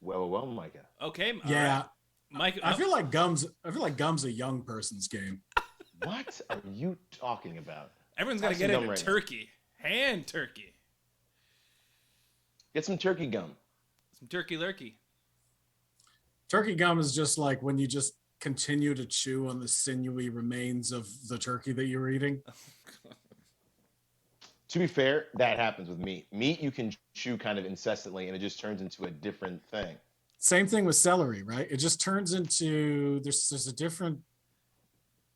Well, Micah. Okay. Yeah. Right. Mike. I feel like gum's a young person's game. What are you talking about? Everyone's got to get into turkey. Hand turkey. Get some turkey gum. Some turkey lurkey. Turkey gum is just like when you just continue to chew on the sinewy remains of the turkey that you're eating. To be fair, that happens with meat. Meat you can chew kind of incessantly, and it just turns into a different thing. Same thing with celery, right? It just turns into there's a different.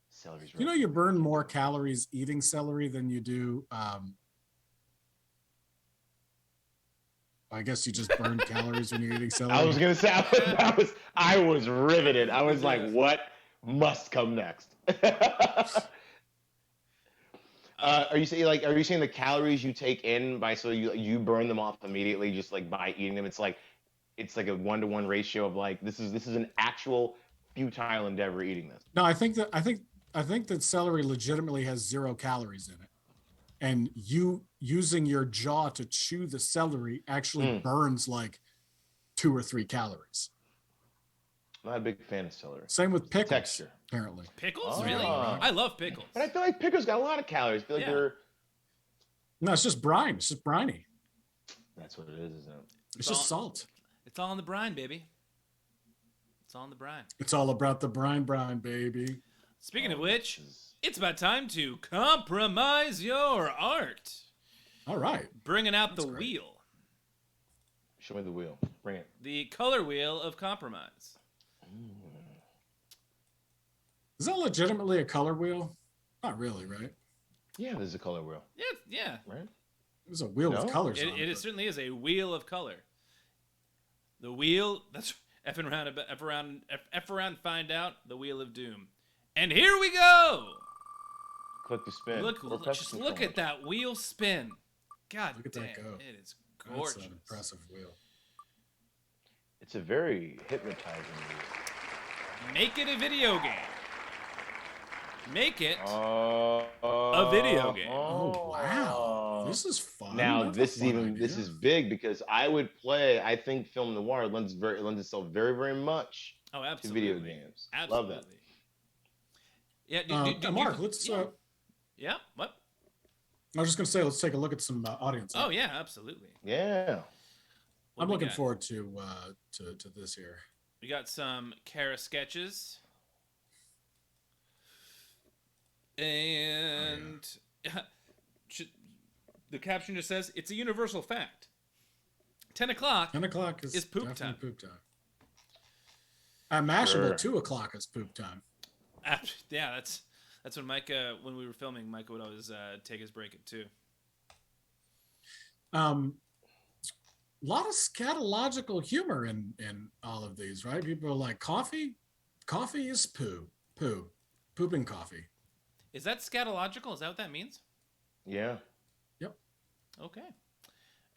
Celery's You know, you burn more calories eating celery than you do. I guess you just burn calories when you're eating celery. I was gonna say I was riveted. I was like, what must come next? Are you saying the calories you take in so you burn them off immediately just like by eating them? It's like a 1-to-1 ratio of like this is an actual futile endeavor eating this. No, I think that celery legitimately has 0 calories in it. And you using your jaw to chew the celery actually burns like 2 or 3 calories. I'm not a big fan of celery. Same with pickles, texture. apparently. Pickles? Really? I love pickles. But I feel like pickles got a lot of calories. I feel like they're... No, it's just brine. It's just briny. That's what it is, isn't it? It's just salt. It's all in the brine, baby. It's all in the brine. It's all about the brine, baby. Speaking of which, it's about time to compromise your art. All right. Bringing out the wheel. Show me the wheel. Bring it. The color wheel of compromise. Is that legitimately a color wheel? Not really, right? Yeah, there's a color wheel. Yeah. Right? There's a wheel with colors on it. It certainly is a wheel of color. The wheel, that's F around, find out, the wheel of doom. And here we go! Click to spin. Just look at that wheel spin. God look at damn, that go. It is gorgeous. That's an impressive wheel. It's a very hypnotizing wheel. Make it a video game. Make it a video game. Oh, wow. This is fun. Now, this is big because I think film noir lends itself very, very much to video games. Absolutely. Love that. Yeah, Mark, let's... Yeah, what? I was just going to say, let's take a look at some audience. Oh, yeah, absolutely. Yeah. I'm looking forward to this here. We got some Kara sketches. And the caption just says, it's a universal fact. 10 o'clock. 10 o'clock is poop time. Poop time. Mashable, 2 o'clock is poop time. Yeah, that's when Micah, when we were filming, Micah would always take his break at 2. A lot of scatological humor in all of these, right? People are like, coffee is pooping coffee. Is that scatological? Is that what that means? Yeah. Yep. Okay.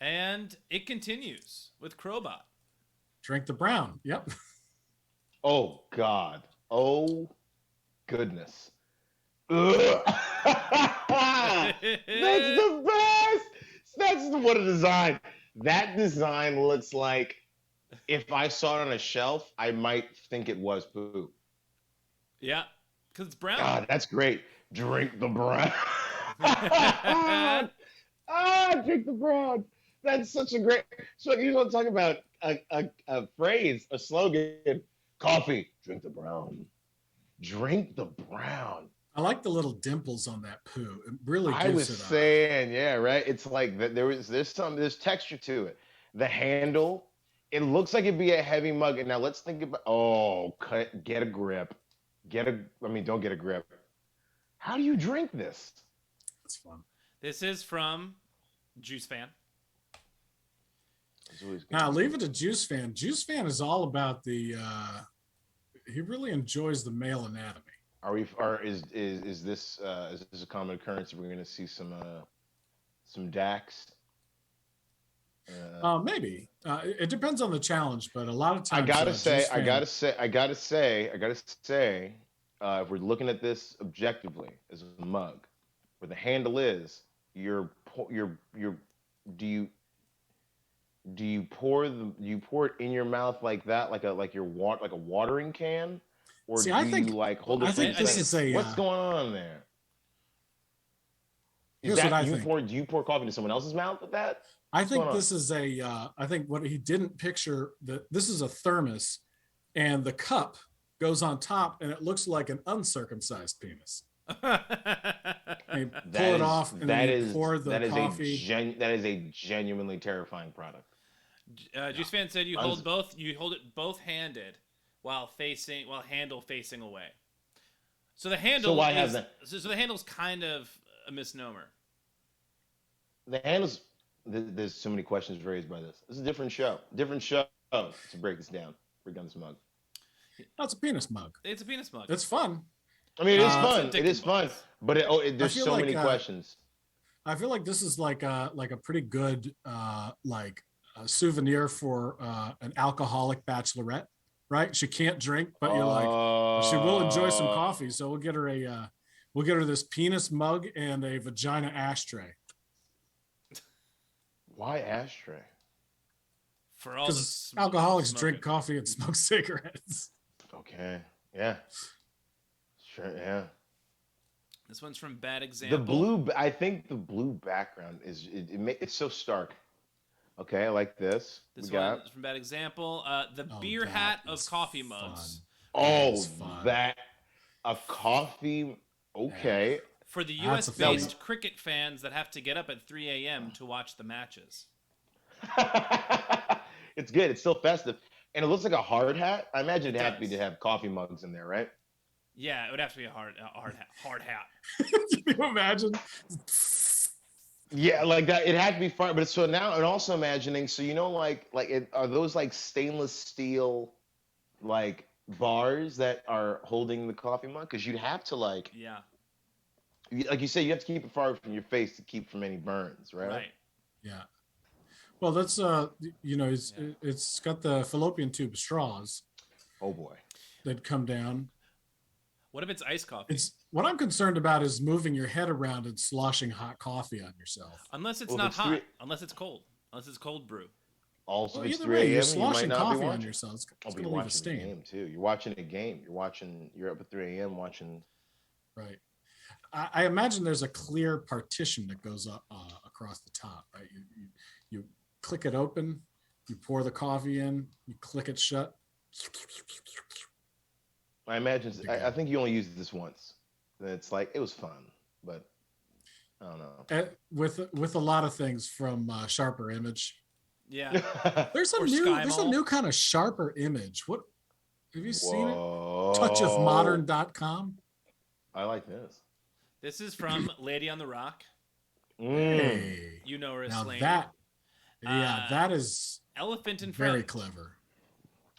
And it continues with Crowbot. Drink the brown. Yep. Oh, God. Oh, goodness. That's the best. That's what a design. That design looks like if I saw it on a shelf, I might think it was poop. Yeah, because it's brown. God, that's great. Drink the brown. Drink the brown. That's such a great. So you don't talk about a phrase, a slogan. Coffee. Drink the brown. Drink the brown. I like the little dimples on that poo. It really gives it. I was saying, yeah, right. It's like there's texture to it. The handle, it looks like it'd be a heavy mug. And now let's think about. Get a grip. Don't get a grip. How do you drink this? It's fun. This is from Juice Fan. It's always good. Now leave it to Juice Fan. Juice Fan is all about the. He really enjoys the male anatomy. Is this a common occurrence? We're going to see some Dax. Maybe it depends on the challenge, but a lot of times I gotta say, if we're looking at this objectively as a mug, where the handle is, do you pour it in your mouth like that, like a watering can, or See, do I think, you like hold it? I think this is a. What's going on there? Here's what I think. Do you pour coffee into someone else's mouth with that? I think this is a. I think what he didn't picture that this is a thermos, and the cup goes on top, and it looks like an uncircumcised penis. And pull it off, and then you pour the coffee. That is a genuinely terrifying product. Juice Fan said you hold it both handed while handle facing away. So the handle. So why has that? So the handle's kind of a misnomer. The handle's. There's so many questions raised by this. This is a different show. To break this down. Break down this mug. No, it's a penis mug. It's a penis mug. It's fun. I mean, it is fun. It is fun. But there's so many questions. I feel like this is like a pretty good souvenir for an alcoholic bachelorette, right? She can't drink, but you're like, she will enjoy some coffee. So we'll get her this penis mug and a vagina ashtray. Why ashtray? For all because alcoholics drink coffee and smoke cigarettes. Okay. Yeah. Sure. Yeah. This one's from Bad Example. I think the blue background it's so stark. Okay, I like this. This one is from Bad Example. The beer hat of coffee mugs. That a coffee. Okay. Yeah. For the U.S.-based cricket fans that have to get up at 3 a.m. to watch the matches. It's good. It's still festive. And it looks like a hard hat. I imagine it'd have to have coffee mugs in there, right? Yeah, it would have to be a hard hat. Can you imagine? Yeah, like that. It had to be fun. But so now, and also imagining, so are those like stainless steel, like bars that are holding the coffee mug? Because you'd have to like you say, you have to keep it far from your face to keep from any burns, right? Right. Yeah. Well, that's it's got the fallopian tube straws. Oh boy. That come down. What if it's iced coffee? What I'm concerned about is moving your head around and sloshing hot coffee on yourself. Unless it's not hot. Unless it's cold. Unless it's cold brew. Also, either way, you're sloshing coffee on yourself. It's going to leave a stain. Game too. You're watching a game. You're up at 3 a.m. watching. Right. I imagine there's a clear partition that goes up across the top, right? You click it open, you pour the coffee in, you click it shut. I imagine. I think you only used this once. And it's like it was fun, but I don't know. With a lot of things from Sharper Image. Yeah. There's a new kind of Sharper Image. What have you seen it? Touchofmodern.com. I like this. This is from Lady on the Rock. Hey. You know her as now Slaney. That is Elephant and very Friends. clever.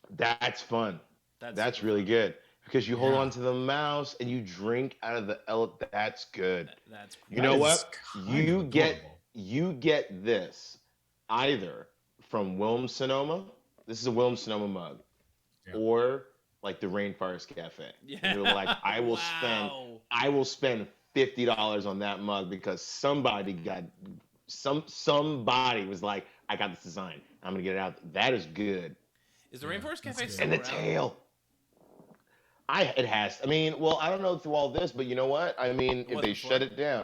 That's fun. That's really good. Because you hold on to the mouse and you drink out of the elephant. That's good. That's great. You know what? You get this either from Williams-Sonoma. This is a Williams-Sonoma mug, or like the Rainforest Cafe. Yeah. And you're like, I will spend $50 on that mug because somebody was like, I got this design. I'm gonna get it out. That is good. Is the Rainforest Cafe still and the around? tail? It has. I mean, well, I don't know through all this, but you know what? I mean, if they shut it down.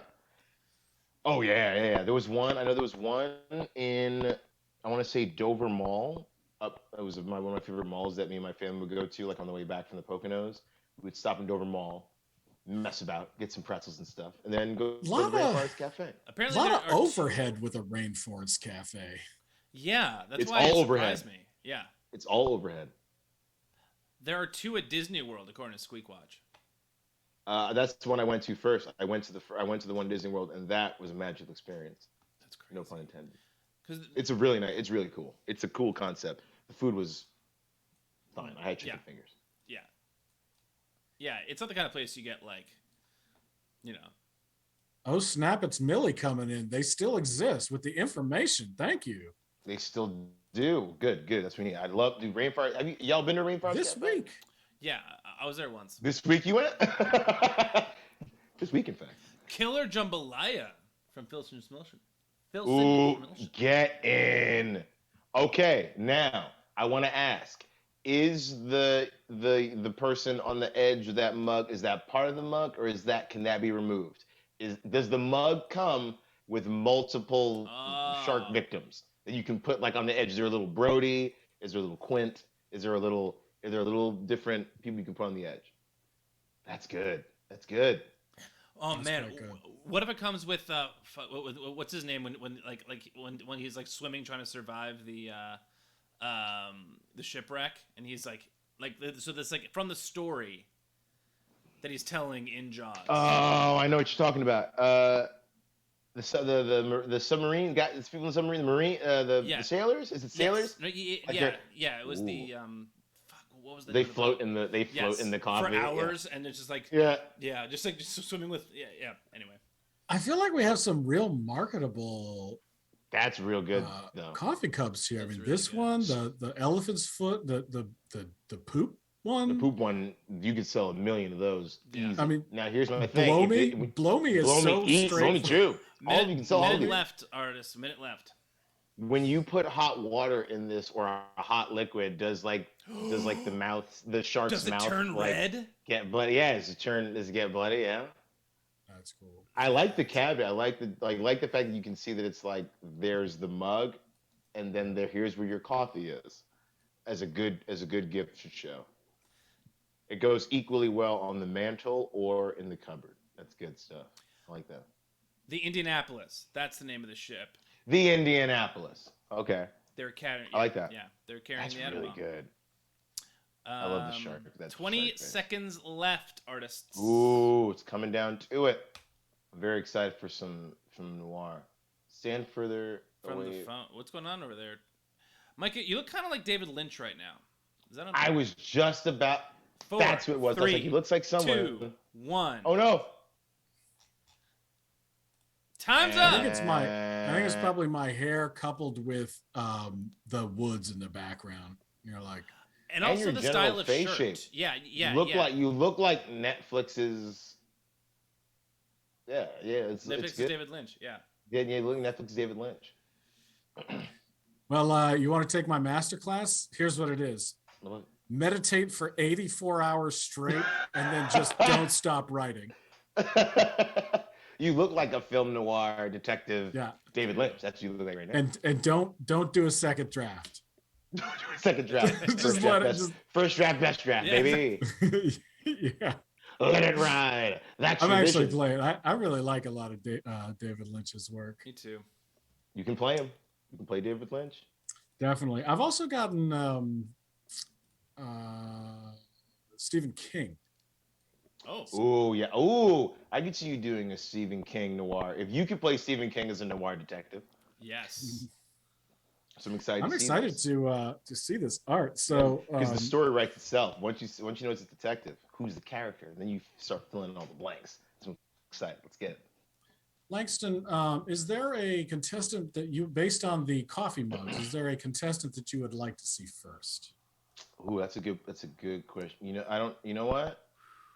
Oh yeah. There was one. I know there was one in, I want to say Dover Mall. It was one of my favorite malls that me and my family would go to, like on the way back from the Poconos. We'd stop in Dover Mall, mess about, get some pretzels and stuff, and then go to the Rainforest Cafe. Apparently, a lot of overhead with a Rainforest Cafe. Yeah, that's it's why all it overhead. surprised me. Yeah, it's all overhead. There are 2 at Disney World, according to Squeakwatch. That's the one I went to first. I went to the one Disney World, and that was a magical experience. That's crazy. No pun intended. Because It's a really nice. It's really cool. It's a cool concept. The food was fine. I had chicken fingers. yeah, yeah, it's not the kind of place you get like, you know. Oh snap! It's Millie coming in. They still exist with the information. Thank you. They still do. Good. That's what we need. I love the rainforest. Have y'all been to rainforest This Cafe? week. Yeah, I was there once. This week you went? This week, in fact. Killer jambalaya from Filson's Motion. Ooh, get in. Okay, now I want to ask: is the person on the edge of that mug? Is that part of the mug, or can that be removed? Does the mug come with multiple shark victims that you can put like on the edge? Is there a little Brody? Is there a little Quint? Is there a little different people you can put on the edge? That's good. That's good. Oh That's man, quite good. what if it comes with what's his name when he's like swimming trying to survive the shipwreck, and he's so this like from the story that he's telling in Jaws. Oh, I know what you're talking about. The submarine guy, the people in the submarine, the sailors. Is it sailors? Yes. Yeah. It was the fuck. What was the? They name float of in the coffee for hours, and it's just like just swimming with Anyway, I feel like we have some real marketable That's real good. coffee cups here. That's I mean, really this good. one, the elephant's foot, the poop one. The poop one, you could sell 1 million of those. Yeah. Easy. I mean, now here's my thing. blow me is so straight. True. All you can sell. Minute left, artist. Minute left. When you put hot water in this or a hot liquid, does the shark's Does it mouth turn like, red? get bloody? Yeah, does it get bloody? Yeah. That's cool. I like the caveat. I like the fact that you can see that it's like there's the mug, and then here's where your coffee is, as a good gift should show. It goes equally well on the mantle or in the cupboard. That's good stuff. I like that. The Indianapolis. That's the name of the ship. The Indianapolis. Okay. They're carrying. I like that. Yeah, they're carrying That's the atom really bomb. good. I love the shark. That's 20 shark, seconds left, artists. Ooh, it's coming down to it. I'm very excited for some noir. Stand further From away. the phone. What's going on over there? Micah, you look kind of like David Lynch right now. Is that I was just about. 4, That's what it was. 3, I was like, he looks like someone. 2, 1. Oh no. Time's I up. think it's probably my hair coupled with the woods in the background. You're like, And And also your the general style of face shirt. shape. Yeah. You look like Netflix's. Yeah. It's Netflix is good. David Lynch. Yeah. Yeah, look at Netflix David Lynch. well, you want to take my master class? Here's what it is. Meditate for 84 hours straight and then just don't stop writing. You look like a film noir detective. Yeah. David Lynch. That's what you look like right now. And don't do a second draft. Second draft. First draft, best draft, Yeah. baby. Yeah. Let it ride. That's I'm your actually vision. playing. I really like a lot of David Lynch's work. Me too. You can play him. You can play David Lynch. Definitely. I've also gotten Stephen King. Oh. Oh yeah. Oh, I could see you doing a Stephen King noir. If you could play Stephen King as a noir detective. Yes. So I'm excited. I'm to see excited this. to see this art. So because the story writes itself. Once you know it's a detective, who's the character, then you start filling in all the blanks. So I'm excited. Let's get it. Langston, is there a contestant that you, based on the coffee mugs, is there a contestant that you would like to see first? Ooh, that's a good question. You know what?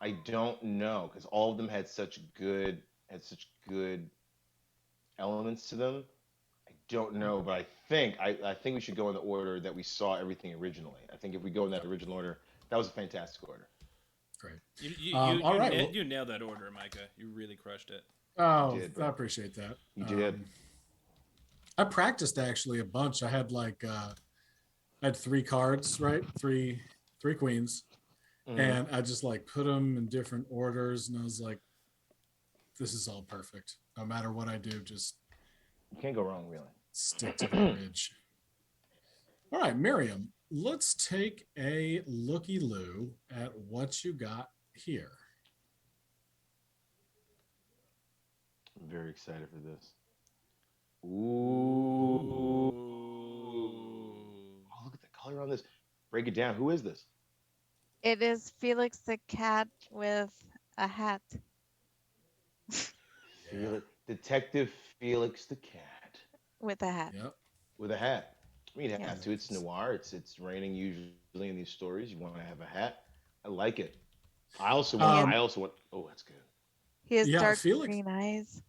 I don't know, because all of them had such good elements to them. I don't know, but I think we should go in the order that we saw everything originally. I think if we go in that original order, that was a fantastic order. Great. All right. You nailed that order, Micah. You really crushed it. Oh, did, I appreciate that. You did. I practiced actually a bunch. I had I had 3 cards, right? Three queens. Mhm. And I just put them in different orders, and I was like, this is all perfect. No matter what I do, just You can't go wrong, really. stick to the ridge. All right, Miriam, let's take a looky-loo at what you got here. I'm very excited for this. Ooh. Oh, look at the color on this. Break it down. Who is this? It is Felix the cat with a hat. Detective Felix the cat With a hat. Yep. with a hat. I mean, you Yes. have to. It's noir. It's raining usually in these stories. You want to have a hat. I like it. I also want. Um, I also want. Oh, that's good. He has Yeah, dark Felix. green eyes.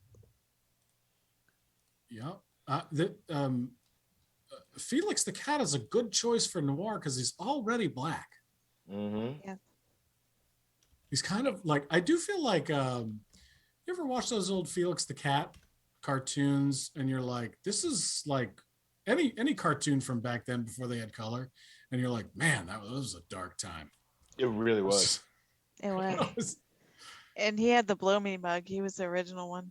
Yeah. Felix the cat is a good choice for noir because he's already black. Mm-hmm. Yes. He's kind of like, I do feel like you ever watch those old Felix the Cat cartoons and you're like, this is like any cartoon from back then before they had color, and you're like, man, that was a dark time. It really was. It was. And he had the blow me mug. He was the original one.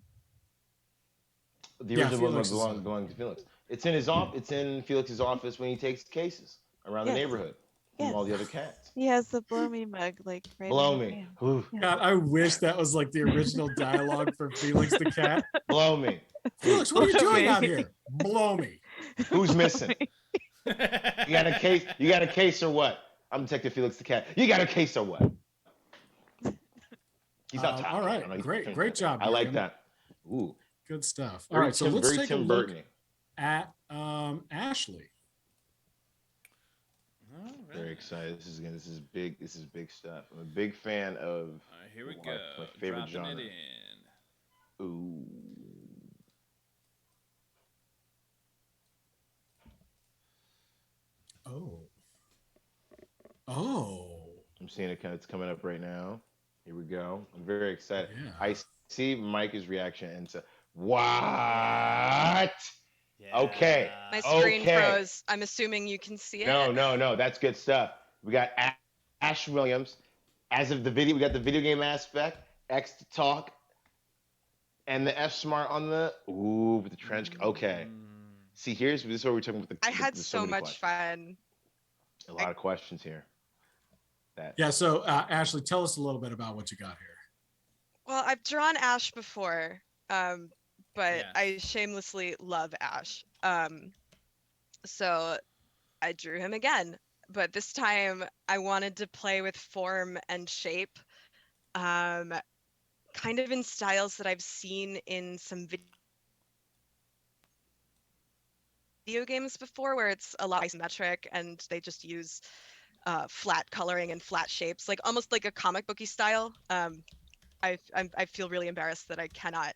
The Yeah, original one Felix is belonged to Felix. It's in his It's in Felix's office when he takes cases around the Yes. neighborhood from Yes. all the other cats. He has the blow me mug, like right Blow on his me. hand. Ooh, God, I wish that was like the original dialogue for Felix the Cat. blow me. Felix, what are you Blow doing me. out here? Blow me. Who's missing? You got a case? You got a case or what? I'm Detective Felix the cat. You got a case or what? He's not talking. All right, I don't know, great job. I like Graham. that. Ooh, Good stuff. All very right, so Tim, let's very take a Tim look Burton-y. at Ashley. All right. Very excited. This is big. This is big stuff. I'm a big fan of. All right, here we go. My favorite Dropping genre. it in. Ooh. Oh. I'm seeing it. It's coming up right now. Here we go. I'm very excited. Yeah. I see Mike's reaction into what? Yeah. Okay. My screen Okay. froze. I'm assuming you can see it. No. That's good stuff. We got Ash Williams. As of the video, we got the video game aspect, X to talk, and the F smart on the with the trench. Okay. See, this is what we're talking about. I had there's so many much questions. fun. A lot of questions here. Yeah, so Ashley, tell us a little bit about what you got here. Well, I've drawn Ash before, but Yes. I shamelessly love Ash. So I drew him again, but this time I wanted to play with form and shape, kind of in styles that I've seen in some video games before, where it's a lot isometric and they just use flat coloring and flat shapes, like almost like a comic booky style. I feel really embarrassed that I cannot.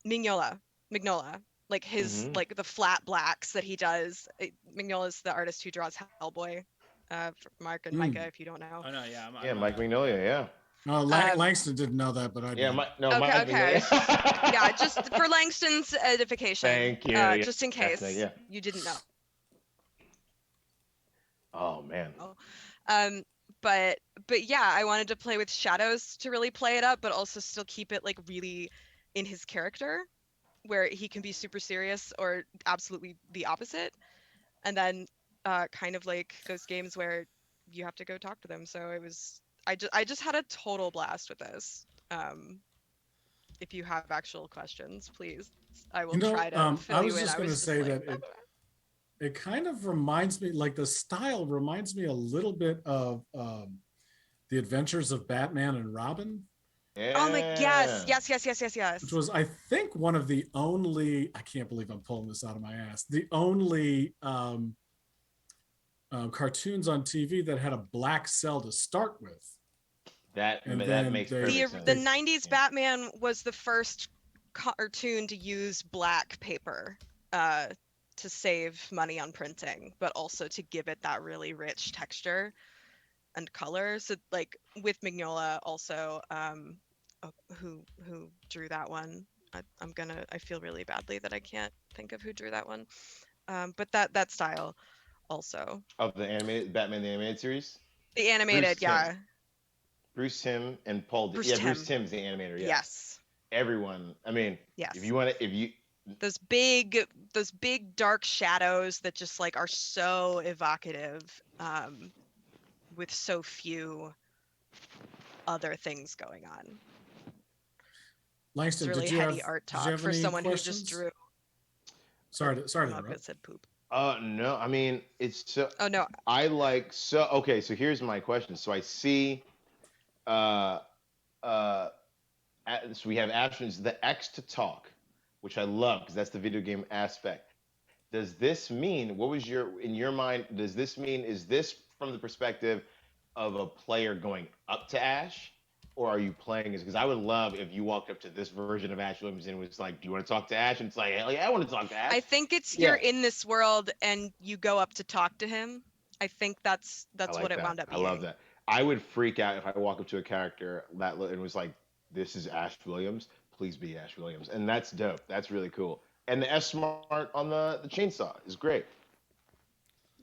Mignola, like his like the flat blacks that he does. Mignola's the artist who draws Hellboy. For Mark and Micah, if you don't know. Oh no, yeah. Yeah, Mike Magnolia. Yeah. No, Langston didn't know that, but I did. Yeah, Mike Okay. Magnolia. Yeah, just for Langston's edification. Thank you. Yeah, just in case yeah. you didn't know. Oh man. But yeah, I wanted to play with shadows to really play it up, but also still keep it like really in his character, where he can be super serious or absolutely the opposite, and then kind of like those games where you have to go talk to them. So it was I just had a total blast with this. If you have actual questions, please, I will try to fill I you was in. just going to say that it kind of reminds me, like the style reminds me a little bit of the Adventures of Batman and Robin. Yeah. Oh my yes. Which was, I think, one of the only, I can't believe I'm pulling this out of my ass, the only cartoons on TV that had a black cell to start with. That makes perfect sense. The 90s Batman was the first cartoon to use black paper to save money on printing, but also to give it that really rich texture and color. So like with Mignola also, who drew that one? I feel really badly that I can't think of who drew that one. But that style also. Of the animated Batman the animated series? The animated, yeah. Bruce Timm and Paul. Bruce Timm's the animator. Yeah. Yes. Everyone. I mean, yes. Those big dark shadows that just like are so evocative, with so few other things going on. Langston, it's really did you heady have art did you talk have for any someone questions? who just drew. Sorry to Malka interrupt. said poop. No, I mean it's so. Oh no. I like so. Okay, so here's my question. So I see, uh, uh, so we have actions the X to talk, which I love because that's the video game aspect. Does this mean what was your in your mind? Does this mean is this from the perspective of a player going up to Ash, or are you playing as? Because I would love if you walked up to this version of Ash Williams and was like, "Do you want to talk to Ash?" And it's like, "Hell yeah, I want to talk to Ash." I think it's Yeah. you're in this world and you go up to talk to him. I think that's I like what it that. wound up I being. love that. I would freak out if I walk up to a character and was like, "This is Ash Williams. Please be Ash Williams," and that's dope. That's really cool. And the S Smart on the chainsaw is great.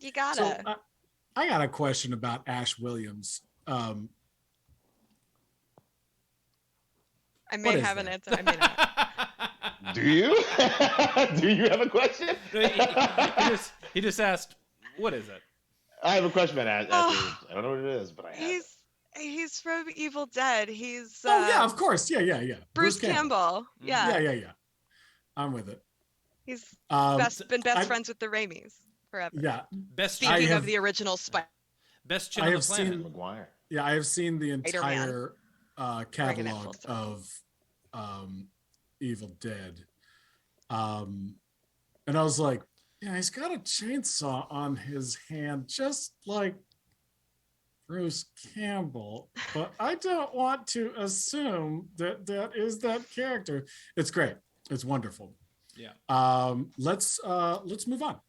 You gotta. So I got a question about Ash Williams. I what may is have an that? answer. I may not. Do you? Do you have a question? he just asked, "What is it?" I have a question about Ash. Oh, I don't know what it is, but I have it. He's from Evil Dead. He's Oh yeah, of course. Yeah. Bruce Campbell. Yeah. Yeah. I'm with it. He's been best I- friends with the Raimis forever. Yeah. Best Speaking of the original Spider. best chin I on the have planet. seen- McGuire. Yeah, I have seen the Spider-Man. entire Bringing it full catalog circle. of Evil Dead. And I was like, yeah, he's got a chainsaw on his hand, just like Bruce Campbell. But I don't want to assume that is that character. It's great. It's wonderful. Yeah. Let's move on.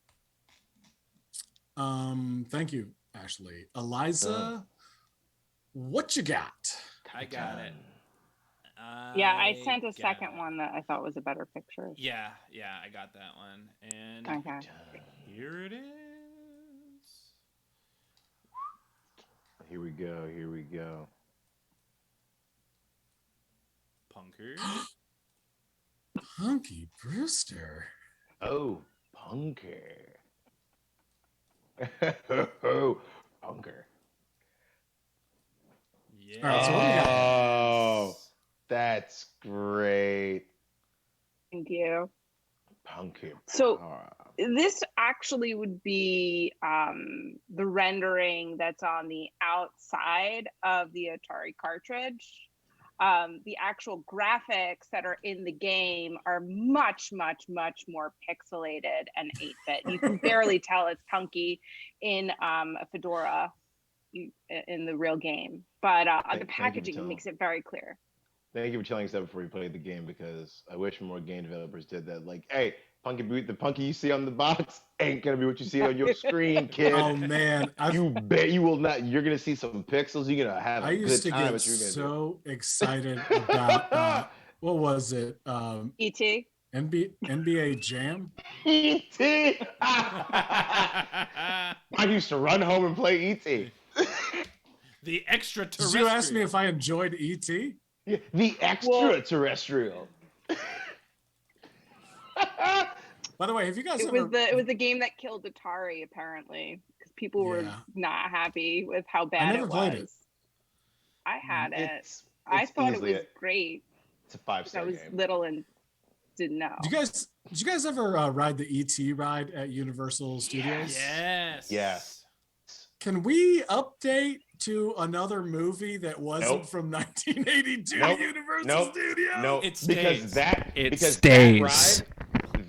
Thank you, Ashley. Eliza, what you got? I got it. Yeah, I sent a got second it. one that I thought was a better picture. Yeah, I got that one. And Okay. here it is. Here we go. Punker. Punky Brewster. Oh, Punker. Oh, Punker. Yeah. All right, so what do you got? Oh, that's great. Thank you. Punker. So power. this actually would be the rendering that's on the outside of the Atari cartridge. The actual graphics that are in the game are much, much, much more pixelated and 8-bit. You can barely tell it's Punky in a fedora in the real game, but the Thank you, packaging Tom. makes it very clear. Thank you for telling us that before you played the game, because I wish more game developers did that. Like, hey, the Punky you see on the box ain't gonna be what you see on your screen, kid. Oh man, You bet you will not. You're gonna see some pixels. You're gonna have a I used good to time. get But you're gonna so excited about what was it? ET. NBA Jam. E.T. I used to run home and play E.T. The Did extraterrestrial. you ask me if I enjoyed ET? Yeah, the extraterrestrial. By the way, have you guys It ever? was the game that killed Atari apparently because people were Yeah. not happy with how bad never it played was. it. I had it. It's I thought it easily was great. It's a I 5-star was game. little and didn't know. Did you guys ever ride the ET ride at Universal Studios? Yes. Yes. Can we update to another movie that wasn't Nope. from 1982 Nope. Universal Nope. Studios? No, It because stays. that It because stays.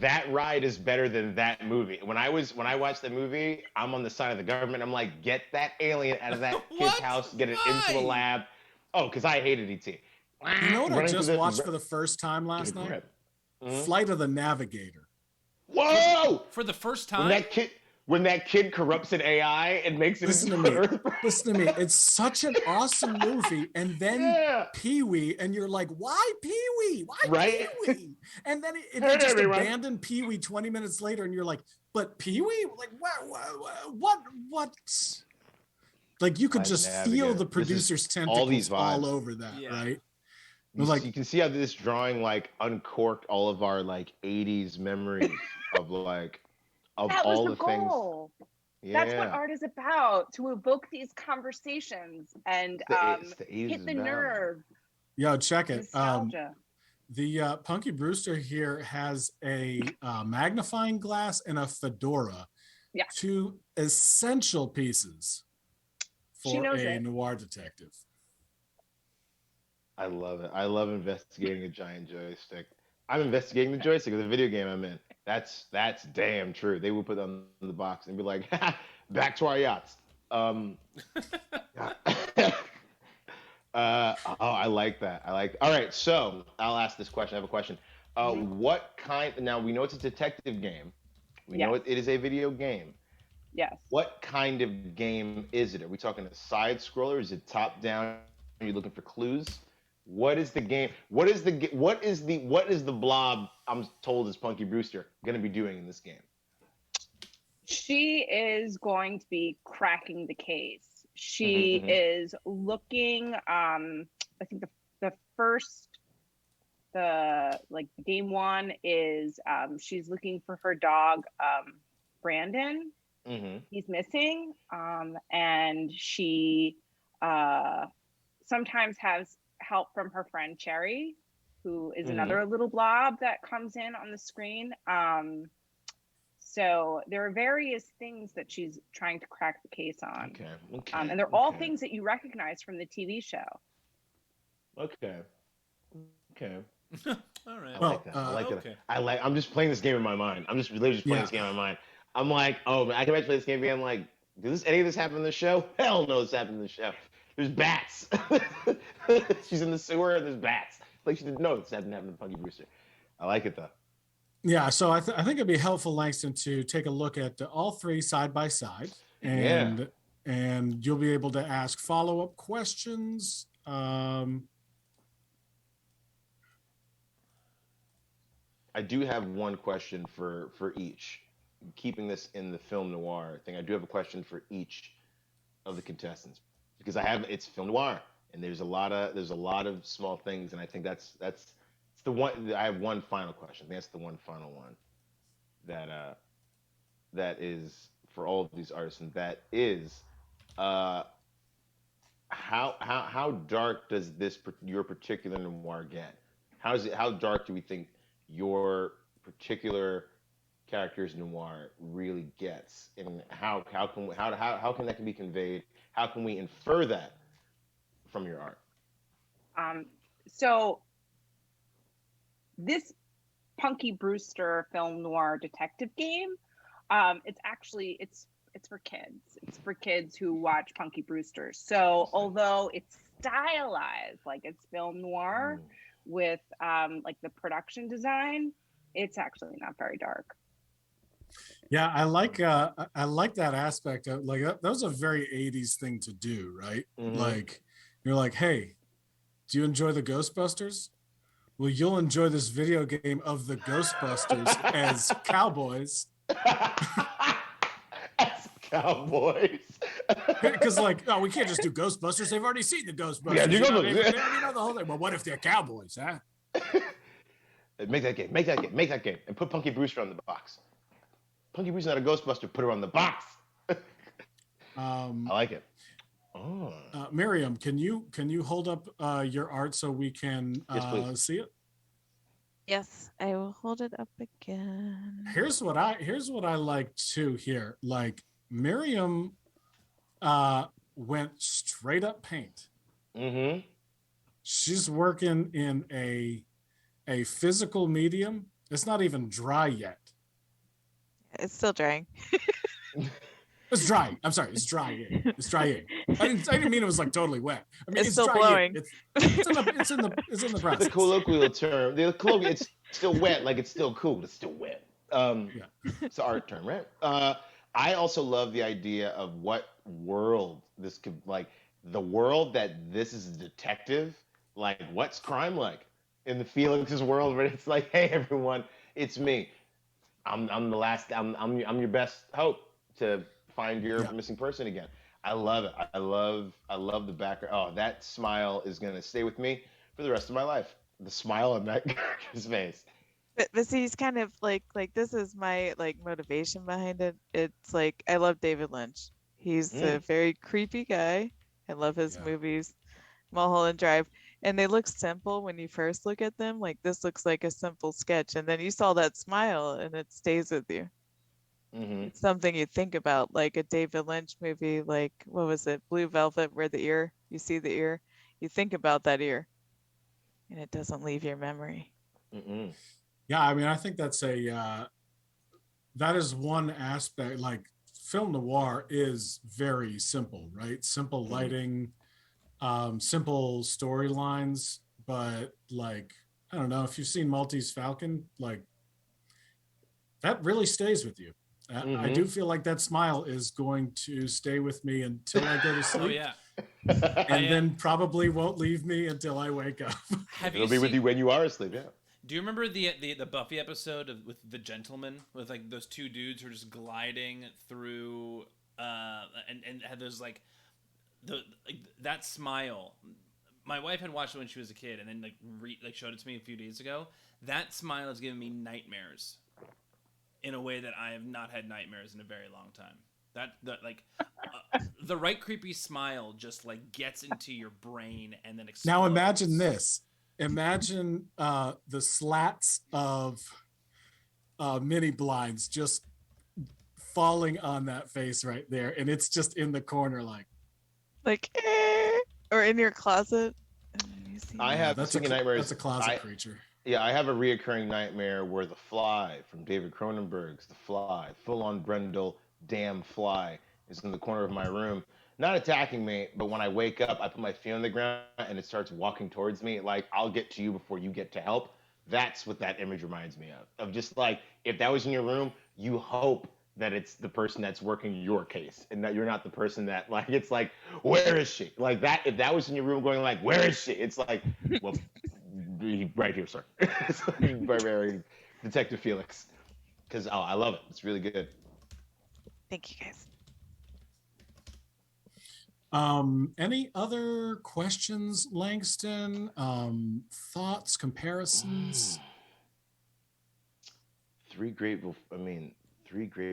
that ride is better than that movie. When I watched the movie, I'm on the side of the government. I'm like, get that alien out of that kid's What? house, get it into Why? a lab. Oh, because I hated ET. You know what I Running just through the- watched for the first time last Good night? grip. Mhm. Flight of the Navigator. Whoa! For the first When time. that kid corrupts an AI and makes it Listen to into me. Earth. Listen to me. It's such an awesome movie. And then Yeah. Pee-wee, and you're like, why Pee-wee? Why Right? Pee-wee? And then they Hey, just everyone. abandoned Pee-wee 20 minutes later, and you're like, but Pee-wee? Like, what? Like, you could Flight just Navigator. feel the This is producer's all tentacles these all vibes. over that, Yeah. right? You, Like- you can see how this drawing like uncorked all of our like 80s memories of like of that was all the the things. goal. Yeah. That's what art is about, to evoke these conversations and It's the 80s hit is the about. nerve. Yo, check it. Nostalgia. The Punky Brewster here has a magnifying glass and a fedora. Yeah. Two essential pieces She for knows a it. noir detective. I love it. I love investigating a giant joystick. I'm investigating the joystick of the video game I'm in. That's damn true. They will put on the box and be like, back to our yachts. Oh, I like that. All right, so I'll ask this question. I have a question. What kind? Now we know it's a detective game. We know Yes. it is a video game. Yes. What kind of game is it? Are we talking a side scroller? Is it top down? Are you looking for clues? What is the game? What is the blob? I'm told is Punky Brewster going to be doing in this game? She is going to be cracking the case. She is looking. I think the first, game one is she's looking for her dog, Brandon. He's missing, and she sometimes has help from her friend Cherry, who is another little blob that comes in on the screen. So there are various things that she's trying to crack the case on. Okay. And they're all things that you recognize from the TV show. Okay. All right. I like that. I like okay. that. I'm just playing this game in my mind. I'm just literally just playing this game in my mind. I'm like, oh, I can imagine playing this game. I'm like, does any of this happen in the show? Hell no, this happened in the show. There's bats. She's in the sewer and there's bats. Like she didn't know this happened to Punky Brewster. I like it though. Yeah, so I think it'd be helpful, Langston, to take a look at all three side by side, and you'll be able to ask follow-up questions. I do have one question for each. Keeping this in the film noir thing, I do have a question for each of the contestants because it's film noir and there's a lot of small things, and I think that's the one. I have one final question. I think that's the one final one that is for all of these artists, and that is how dark does your particular noir get? How dark do we think your particular character's noir really gets, and how can that be conveyed? How can we infer that from your art? So this Punky Brewster film noir detective game, it's for kids. It's for kids who watch Punky Brewster. So although it's stylized like it's film noir with the production design, it's actually not very dark. Yeah, I like that aspect of that was a very 80s thing to do, right? Like you're like, hey, do you enjoy the Ghostbusters? Well, you'll enjoy this video game of the Ghostbusters as cowboys. As cowboys. Because we can't just do Ghostbusters. They've already seen the Ghostbusters. Yeah, they already know the whole thing. Well, what if they're cowboys, huh? Make that game, and put Punky Brewster on the box. Punky Brewster's not a Ghostbuster. Put her on the box. I like it. Oh. Miriam, can you hold up your art so we can see it? Yes, I will hold it up again. Here's what I like too here. Like Miriam went straight up paint. She's working in a physical medium. It's not even dry yet. It's still drying. It's drying. I'm sorry. It's drying. It's drying. I didn't mean it was totally wet. I mean, it's still blowing. It's in the process. The colloquial term. It's still wet. Like it's still cool. It's still wet. It's an art term, right? I also love the idea of what world this could the world that this is a detective. Like, what's crime like in the Felix's world? Where it's like, hey, everyone, it's me. I'm the last. I'm your best hope to find your missing person again. I love it. I love the background. Oh, that smile is gonna stay with me for the rest of my life. The smile on that character's face. But see, he's kind of like this is my motivation behind it. It's like I love David Lynch. He's a very creepy guy. I love his movies, Mulholland Drive, And they look simple when you first look at them. Like this looks like a simple sketch, and then you saw that smile, and it stays with you. It's something you think about, like a David Lynch movie, like what was it, Blue Velvet, where the ear, you see the ear, you think about that ear, and it doesn't leave your memory. Yeah, I mean, I think that's that is one aspect. Like film noir is very simple, right? Simple lighting, simple storylines, but like I don't know if you've seen Maltese Falcon, like that really stays with you. I do feel like that smile is going to stay with me until I go to sleep. Oh yeah. And then probably won't leave me until I wake up. It'll be with you when you are asleep. Yeah. Do you remember the Buffy episode with the gentleman, with like those two dudes who are just gliding through and had those like that smile? My wife had watched it when she was a kid, and then like showed it to me a few days ago. That smile has given me nightmares in a way that I have not had nightmares in a very long time. The right creepy smile just like gets into your brain and then explodes. Now imagine this. Imagine the slats of mini blinds just falling on that face right there, and it's just in the corner, like or in your closet. I have that's nightmares. That's a closet creature. Yeah, I have a reoccurring nightmare where The Fly from David Cronenberg's The Fly, full-on Brendel damn fly, is in the corner of my room, not attacking me, but when I wake up, I put my feet on the ground and it starts walking towards me, like I'll get to you before you get to help. That's what that image reminds me of just like if that was in your room, you hope that it's the person that's working your case and that you're not the person that like it's like where is she, like that. If that was in your room going like where is she, it's like well right here, sir. It's like very Detective Felix, because I love it. It's really good. Thank you, guys. Any other questions, Langston? Thoughts, comparisons? Three great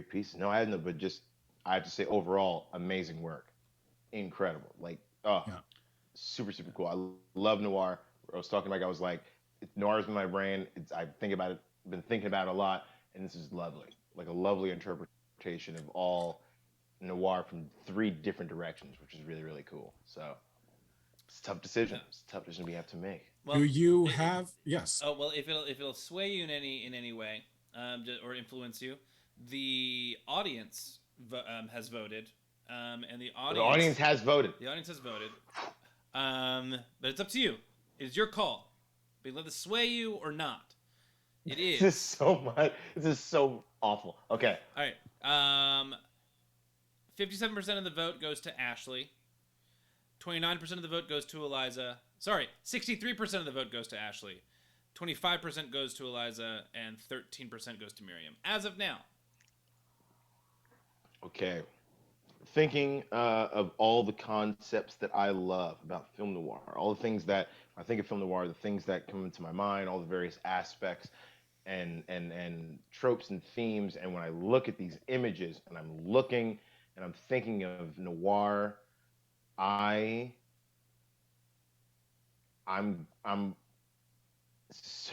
pieces. No, I haven't, but just I have to say overall, amazing work. Incredible. Like, super, super cool. I love noir. I was talking about, I was like, noir's in my brain. I think about it, been thinking about it a lot, and this is lovely. Like a lovely interpretation of all noir from three different directions, which is really, really cool. So it's a tough decision. It's a tough decision we have to make. Well, do you have yes? Oh well, if it'll sway you in any way, or influence you, the audience has voted, and the audience has voted. The audience has voted, but it's up to you. It's your call. But let it sway you or not. It is. This is so much. This is so awful. Okay. All right. 57% of the vote goes to Ashley. 29% of the vote goes to Eliza. Sorry, 63% of the vote goes to Ashley. 25% goes to Eliza, and 13% goes to Miriam. As of now. Okay. Thinking of all the concepts that I love about film noir, all the things that I think of film noir, the things that come into my mind, all the various aspects and tropes and themes, and when I look at these images and I'm thinking of noir, I'm this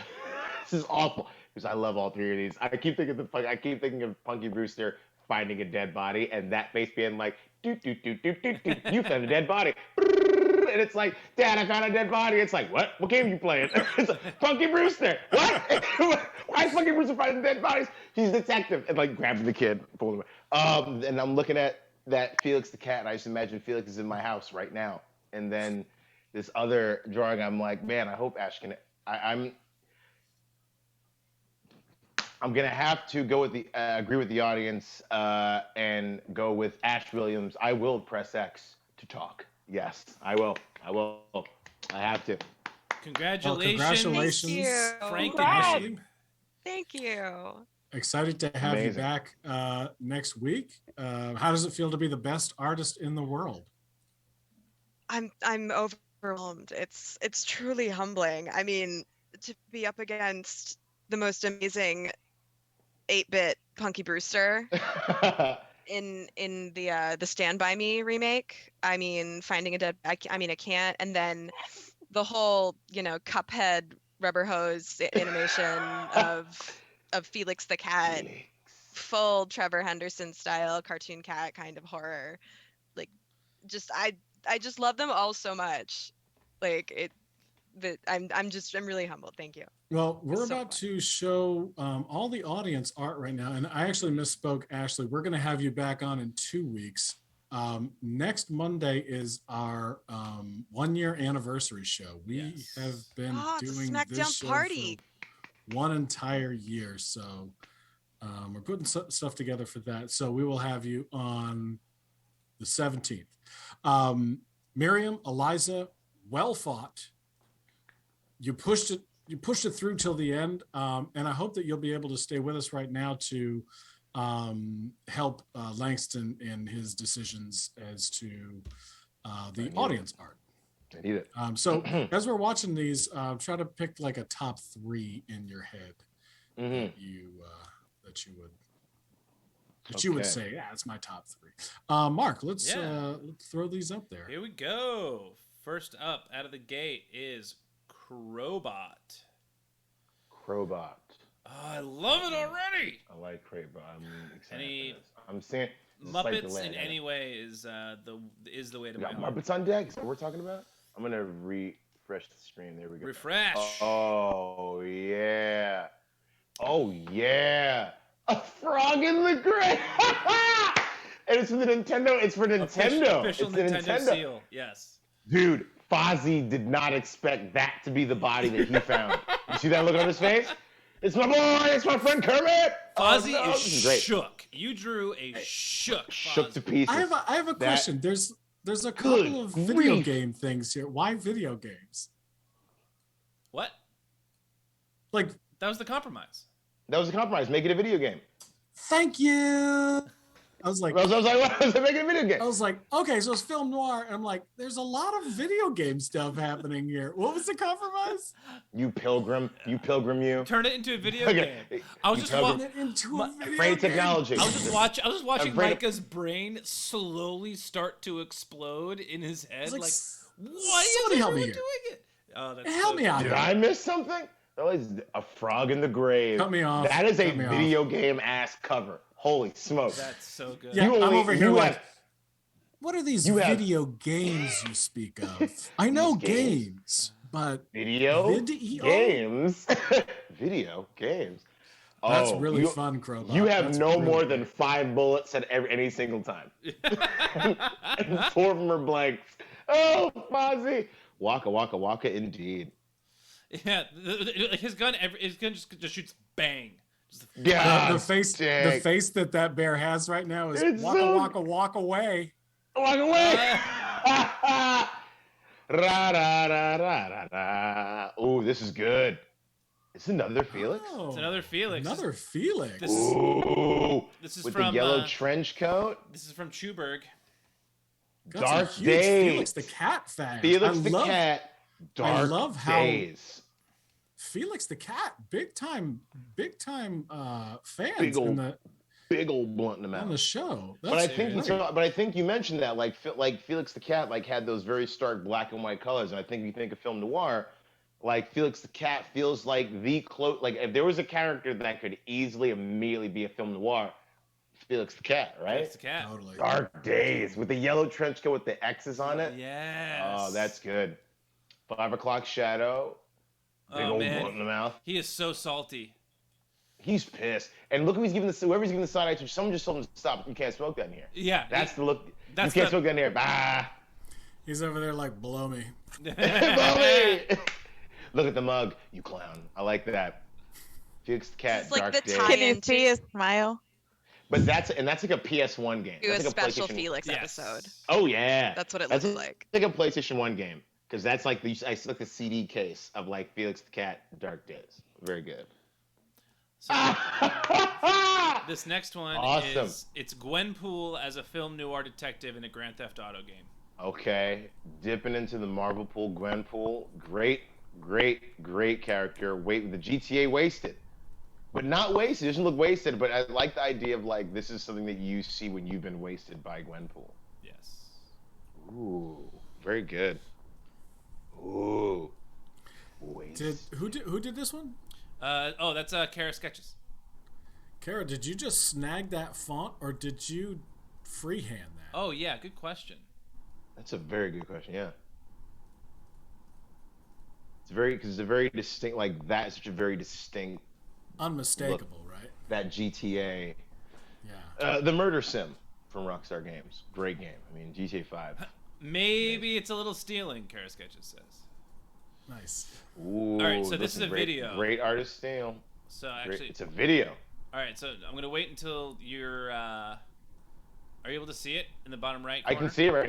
is awful because I love all three of these. I keep thinking of Punky Brewster finding a dead body and that face being like you found a dead body. And it's like, Dad, I found a dead body. It's like, what game are you playing? It's like, Punky Brewster. What? Why is Punky Brewster finding dead bodies? He's a detective. And like grabbing the kid, pulling him away. And I'm looking at that Felix the cat, and I just imagine Felix is in my house right now. And then this other drawing, I'm like, man, I hope Ash can. I'm gonna have to go with the agree with the audience and go with Ash Williams. I will press X to talk. Yes, I will. I have to. Congratulations. Well, congratulations, Frank Congrats. and Miriam. Thank you. Excited to have Amazing. you back next week. How does it feel to be the best artist in the world? I'm overwhelmed. It's truly humbling. I mean, to be up against the most amazing 8-bit Punky Brewster in the Stand By Me remake. I mean, finding a dead I can't. And then the whole, Cuphead rubber hose animation of Felix the cat, Felix. full Trevor Henderson style cartoon cat kind of horror. Like, I just love them all so much. Like I'm really humbled. Thank you. Well, we're so about fun. to show all the audience art right now. And I actually misspoke, Ashley. We're going to have you back on in 2 weeks. Next Monday is our 1 year anniversary show. We have been it's a doing Smackdown this show party. for 1 entire year. So we're putting stuff together for that. So we will have you on the 17th. Miriam, Eliza, well fought. You pushed it through till the end, and I hope that you'll be able to stay with us right now to help Langston in his decisions as to the audience art. I need it. So as we're watching these, try to pick like a top 3 in your head that you would say, yeah, it's my top 3. Mark, let's throw these up there. Here we go. First up out of the gate is Crowbot. Crowbot. Oh, I love it already. I like Crowbot. I'm excited Any for this. I'm seeing Muppets in any way is the way to my heart. Muppets on deck. Is that what we're talking about? I'm gonna refresh the stream. There we go. Refresh. Oh yeah. Oh yeah. A frog in the grave. And it's for the Nintendo. It's for Nintendo. Official it's the Nintendo seal. Yes. Dude, Fozzie did not expect that to be the body that he found. You see that look on his face? It's my boy. It's my friend Kermit. Fozzie oh, no. is great. shook. You drew a shook. Shook to Fozzie. pieces. I have a question. There's a couple of video grief. game things here. Why video games? What? Like, That was the compromise. That was a compromise. Make it a video game. thank you. I was like, I was like, what? I was making a video game. I was like, okay, so it's film noir. And I'm like, there's a lot of video game stuff happening here. What was the compromise? You pilgrim. Turn it into a video Okay. game. I was You just pilgrim. wa- It into a video Afraid of game. technology. I was just watching Afraid of- Micah's brain slowly start to explode in his head. like, Like, s- why somebody is help me everyone here. doing it? Oh, that's Help me out Did here. I miss something? That was a frog in the grave. Cut me off. That is a Cut me off. video game ass cover. Holy smokes. That's so good. Yeah, You I'm only- over here you like, have- what are these you have- video games you speak of? I know games, but Video Video? games. Video games. that's Oh, really you, fun, Crowbot. You have That's no really more good. than 5 bullets at any single time. And 4 of them are blanks. Oh, Fozzie. Waka, waka, waka, indeed. Yeah, his gun just shoots bang. Just Yeah. The face that bear has right now is It's waka so- waka walk away. Walk away. Ra, ra, ra, ra, ra, ra. Ooh, this is good. It's another Felix. Oh, It's another Felix. Another Felix. This- Ooh. This is With from the yellow trench coat. This is from Chuberg. Got some Dark huge Days. Felix the cat fan. Felix I the love cat. Dark love how- Days. Felix the cat, big time fans Big ol' in the Big old blunt in the mouth. on the show. But I That's think great. but I think you mentioned that like Felix the Cat like had those very stark black and white colors, and I think you think of film noir, like Felix the Cat feels like like if there was a character that could easily immediately be a film noir, Felix the Cat, right? That's the cat. Totally. Dark Days with the yellow trench coat with the X's on it. Yes. Oh, that's good. 5 o'clock shadow. Big Oh old blunt in man, the mouth. he is so salty. He's pissed. And look who's giving whoever's giving the side eye to. Someone just told him to stop. You can't smoke that in here. Yeah. That's the look. That's you can't the- smoke that in here. Bah. He's over there like blow me. Bobby! Look at the mug, you clown. I like that. Felix the Cat, It's like Dark the Days. tie- Can you into- see his smile? But that's like a PS1 game. Do a That's like special PlayStation- Felix Yes. episode. Oh yeah. That's what it That's looks like. like a PlayStation 1 game. Because that's like the CD case of like Felix the Cat, Dark Days. Very good. So, this next one Awesome. is it's Gwenpool as a film noir detective in a Grand Theft Auto game. Okay, dipping into the Marvel pool, Gwenpool, great character. The GTA wasted, but not wasted. It doesn't look wasted, but I like the idea of like this is something that you see when you've been wasted by Gwenpool. Yes. Ooh, very good. Ooh, Who did this one? That's Kara Sketches. Kara, did you just snag that font or did you freehand that? Oh yeah, good question. That's a very good question. Yeah. Because it's a very distinct, like that is such a very distinct, unmistakable, right? That GTA. Yeah. The Murder Sim from Rockstar Games, great game. I mean, GTA 5. Maybe it's a little stealing, Kara Sketches says. Nice. Ooh, all right, so this is a great, video. Great artist steal. So actually, it's a video. All right, so I'm gonna wait until you're. Are you able to see it in the bottom right corner? I can see it right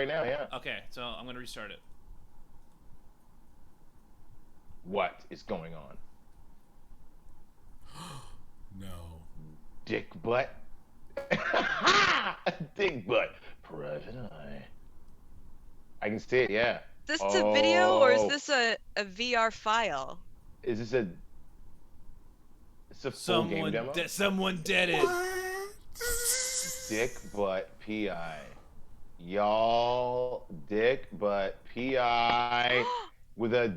now. Yeah. Okay, so I'm gonna restart it. What is going on? No. Dick butt. Dick butt. Private eye. I can see it. Yeah. Is this a video or is this a VR file? Is this a? It's a full game demo. Someone did it. Dick butt pi. Y'all, dick butt pi. With a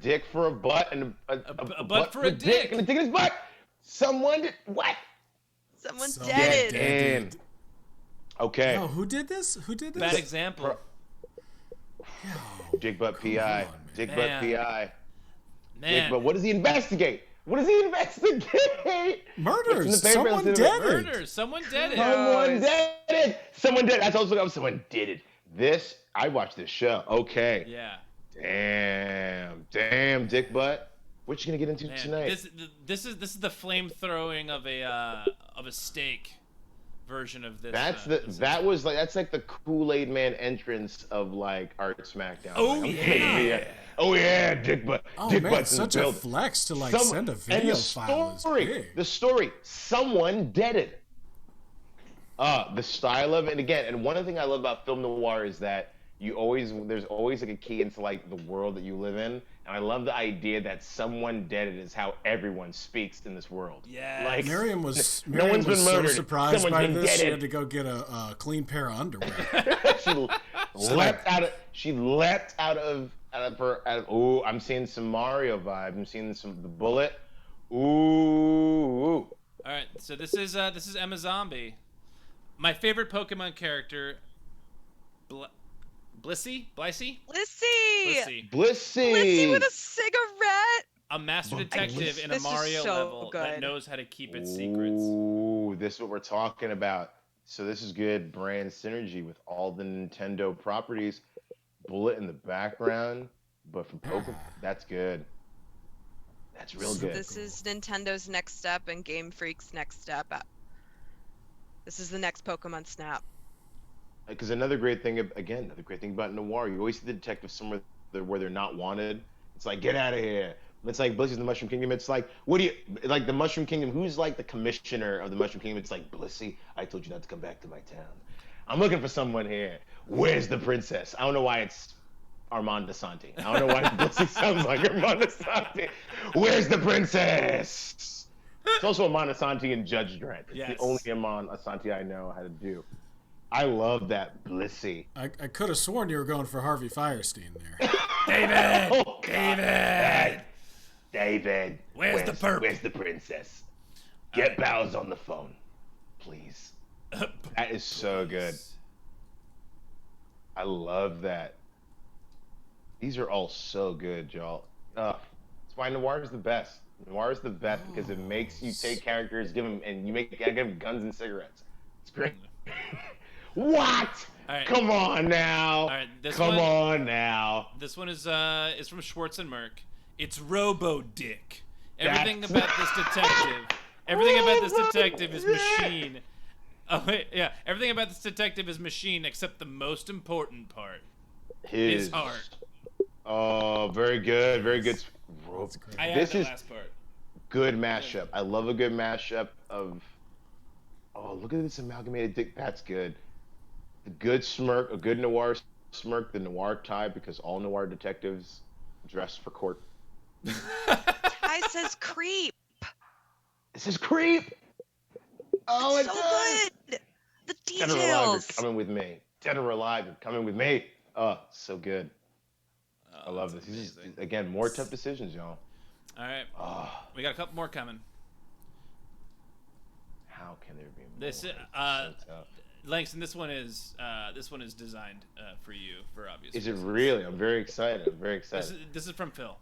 dick for a butt and a butt for a dick and a dick in his butt. Someone did what? Someone did it. Okay. No, who did this? Bad example. Dick butt pi. Dick butt pi. Man. Dick butt. What does he investigate? What does he investigate? Murders. Someone did it. Murders. Someone did it. Someone did it. Someone did it. That's also someone did it. This I watched this show. Okay. Yeah. Damn, dick butt. What you gonna get into tonight? This is the flame throwing of a steak version of this. That's that's like the Kool-Aid Man entrance of like Art Smackdown. Oh like, yeah. Oh yeah, dick butt. Oh dick man, butt's such a flex to like send a video file. The story, someone did it. The style of it, and again, and one thing I love about film noir is that there's always like a key into like the world that you live in, and I love the idea that someone did it is how everyone speaks in this world. Yeah, like Miriam was no one's been so murdered. surprised Someone's by been this. She dead. had to go get a clean pair of underwear. She leapt out of ooh, I'm seeing some Mario vibe. I'm seeing the bullet. Ooh. All right, so this is Emma Zombie. My favorite Pokemon character, Blissey with a cigarette. A master detective in a Mario level that knows how to keep its secrets. Ooh, this is what we're talking about. So this is good brand synergy with all the Nintendo properties. Bullet in the background, but from Pokemon, that's good. That's real good. This is Nintendo's next step and Game Freak's next step. This is the next Pokemon Snap. Because another great thing about noir, you always see the detective somewhere where they're not wanted. It's like, get out of here. It's like Blissey's in the Mushroom Kingdom. It's like, like the Mushroom Kingdom, who's like the commissioner of the Mushroom Kingdom? It's like, Blissey, I told you not to come back to my town. I'm looking for someone here. Where's the princess? I don't know why it's Armand Asante. I don't know why Blissey sounds like Armand Asante. Where's the princess? It's also Armand Asante and Judge Dredd. It's the only Armand Asante I know how to do. I love that Blissey. I could have sworn you were going for Harvey Firestein there. David! Oh, David! Where's the perp? Where's the princess? Get Bowers on the phone, please. That is so good. I love that. These are all so good, y'all. That's why noir is the best. Noir is the best because it makes you take characters, give them guns and cigarettes. It's great. What? Right. Come on now. All right, Come on now. This one is from Schwartz and Merck. It's Robo Dick. Everything about this detective is machine. Oh wait, yeah. Everything about this detective is machine except the most important part. His heart. Oh, very good. Very good. I have the last part. Good mashup. I love a good mashup of. Oh, look at this amalgamated dick. That's good. A good smirk, a good noir smirk, the noir tie, because all noir detectives dress for court. Tie says creep. It says creep. Oh, it's it so does. good. The Dead or alive, details. you're coming with me. Dead or alive, you're coming with me. Oh, so good. I love this. These again, more tough decisions, y'all. All right. We got a couple more coming. How can there be more? This So tough. Langston, this one is designed for you for obvious Is it reasons. really? I'm very excited. I'm very excited. This is from Phil.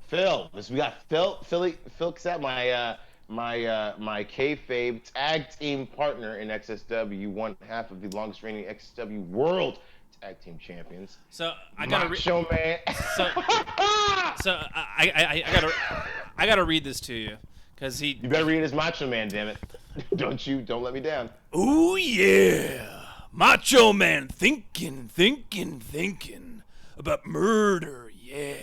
Phil, we got Phil Cassett, my kayfabe tag team partner in XSW, one half of the longest reigning XSW World Tag Team Champions. So I gotta Macho Man. So I gotta read this to you, cause You better read it as Macho Man, damn it! Don't let me down. Ooh yeah, Macho Man thinking about murder, yeah.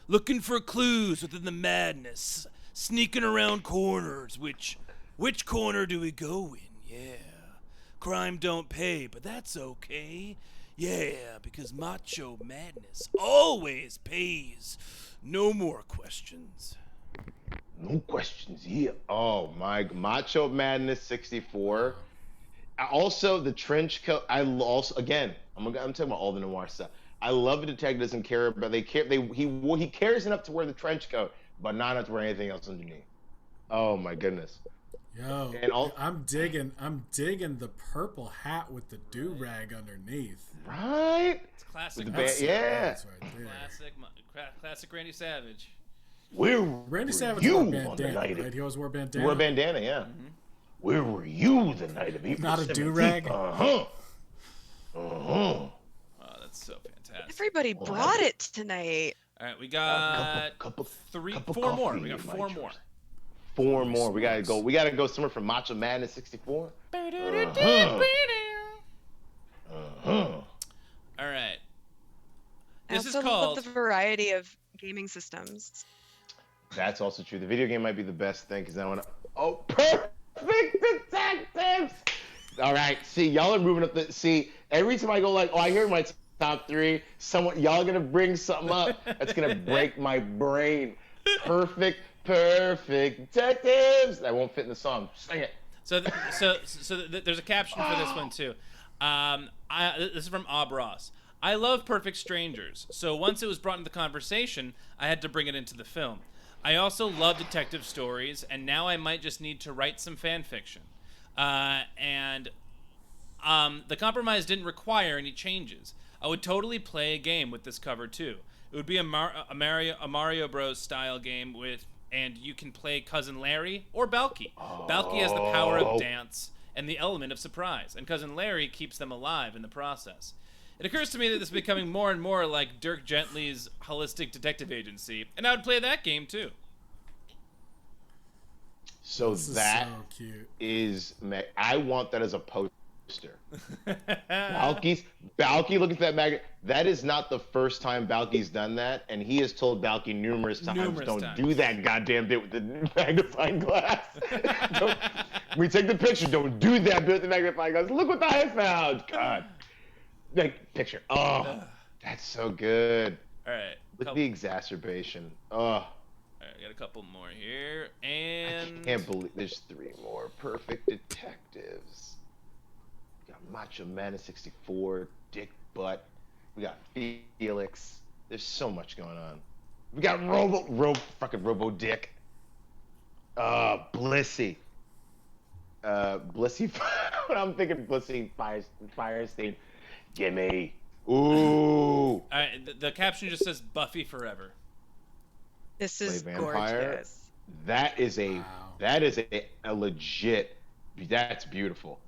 Looking for clues within the madness, sneaking around corners. Which corner do we go in? Yeah. Crime don't pay, but that's okay. Yeah, because Macho Madness always pays. No more questions. No questions here. Oh my, Macho Madness 64. Also, the trench coat. Again, I'm talking about all the noir stuff. I love the detective doesn't care, but he cares enough to wear the trench coat, but not enough to wear anything else underneath. Oh my goodness. Yo, I'm digging the purple hat with the do-rag underneath. Right? It's classic. Yeah. That's right there. Classic Randy Savage. Randy Savage wore bandana, right? He always wore bandana. He wore bandana, yeah. Mm-hmm. Where were you the night of April Not a 17th? do-rag? Oh, that's so fantastic. Everybody brought it tonight. All right, we got four more. We got four more. Four more. We gotta go somewhere from Macho Madness 64. All right. This is I also called. love the variety of gaming systems. That's also true. The video game might be the best thing because I want to. Oh, perfect detectives! All right. See, y'all are moving up the. See, every time I go like, oh, I hear my top three. Y'all gonna bring something up that's gonna break my brain. Perfect detectives. That won't fit in the song. Sing it. So there's a caption for this one too. This is from Ob Ross. I love Perfect Strangers, so once it was brought into the conversation, I had to bring it into the film. I also love detective stories, and now I might just need to write some fan fiction. The compromise didn't require any changes. I would totally play a game with this cover too. It would be a Mario Bros. Style game and you can play Cousin Larry or Balky. Balky has the power of dance and the element of surprise, and Cousin Larry keeps them alive in the process. It occurs to me that this is becoming more and more like Dirk Gently's holistic detective agency, and I would play that game too. So that so cute. I want that as a poster. Balky, look at that magnet. That is not the first time Balky's done that, and he has told Balky numerous times, don't do that goddamn bit with the magnifying glass. We take the picture, don't do that bit with the magnifying glass. Look what I found. God. Like, picture. Oh, that's so good. All right. Look at the exacerbation. Oh. All right, I got a couple more here, and I can't believe there's three more perfect detectives. We got Macho Man 64, Dick Butt. We got Felix. There's so much going on. We got Robo Dick. Blissy. Blissy. I'm thinking Blissy Firestein. Gimme. Ooh. all right, the caption just says Buffy Forever. This is Vampire. gorgeous. That is a legit. That's beautiful.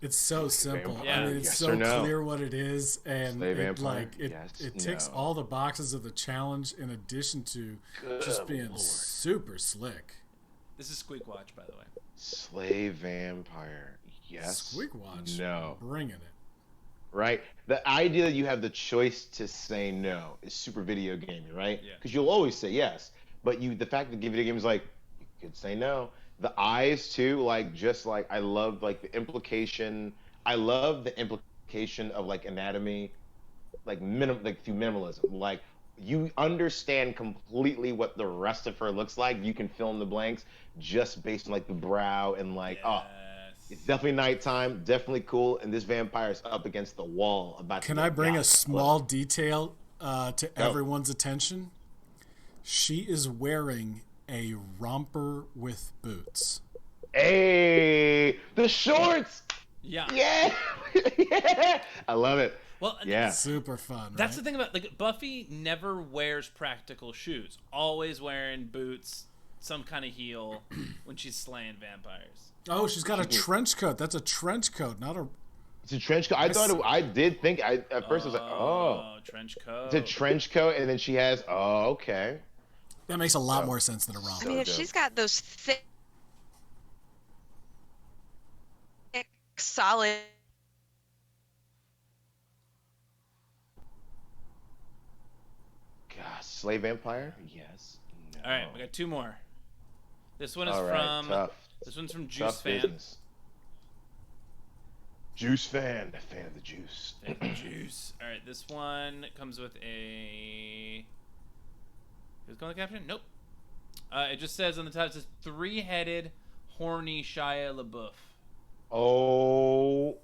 It's so simple. Yeah. I mean, it's Yes so or no? clear what it is, and Slave it, Vampire? it Yes, ticks no. all the boxes of the challenge in addition to just being Lord. super slick. This is Squeak Watch, by the way. Slave Vampire. Yes. Squeak Watch, No. bringing it. Right? The idea that you have the choice to say no is super video gaming, right? Yeah. Because you'll always say yes, but the fact that video games like you could say no. The eyes too, like just like I love like the implication. I love the implication of like anatomy, like through minimalism. Like you understand completely what the rest of her looks like. You can fill in the blanks just based on like the brow and like It's definitely nighttime, definitely cool, and this vampire's up against the wall. About to Can get I bring got. a small detail to Go. everyone's attention? She is wearing a romper with boots. Hey, the shorts. Yeah. Yeah, yeah. I love it. Well, Yeah. Super fun. that's right? the thing about like Buffy never wears practical shoes. Always wearing boots, some kind of heel when she's slaying vampires. Oh, she's got a trench coat. That's a trench coat, not a. It's a trench coat. I did think. At first I was like, oh, trench coat. it's a trench coat, and then she has. Oh, okay. That makes a lot more sense than a I romper. mean, if dope. she's got those thick, solid. Gosh, slave vampire? Yes. No. All right, we got two more. This one is All right, from. tough. This one's from Juice Tough Fan. business. Juice fan of the juice. Juice. All right, this one comes with a. Who's going to the caption? Nope. It just says on the top. It says three-headed, horny Shia LaBeouf. Oh.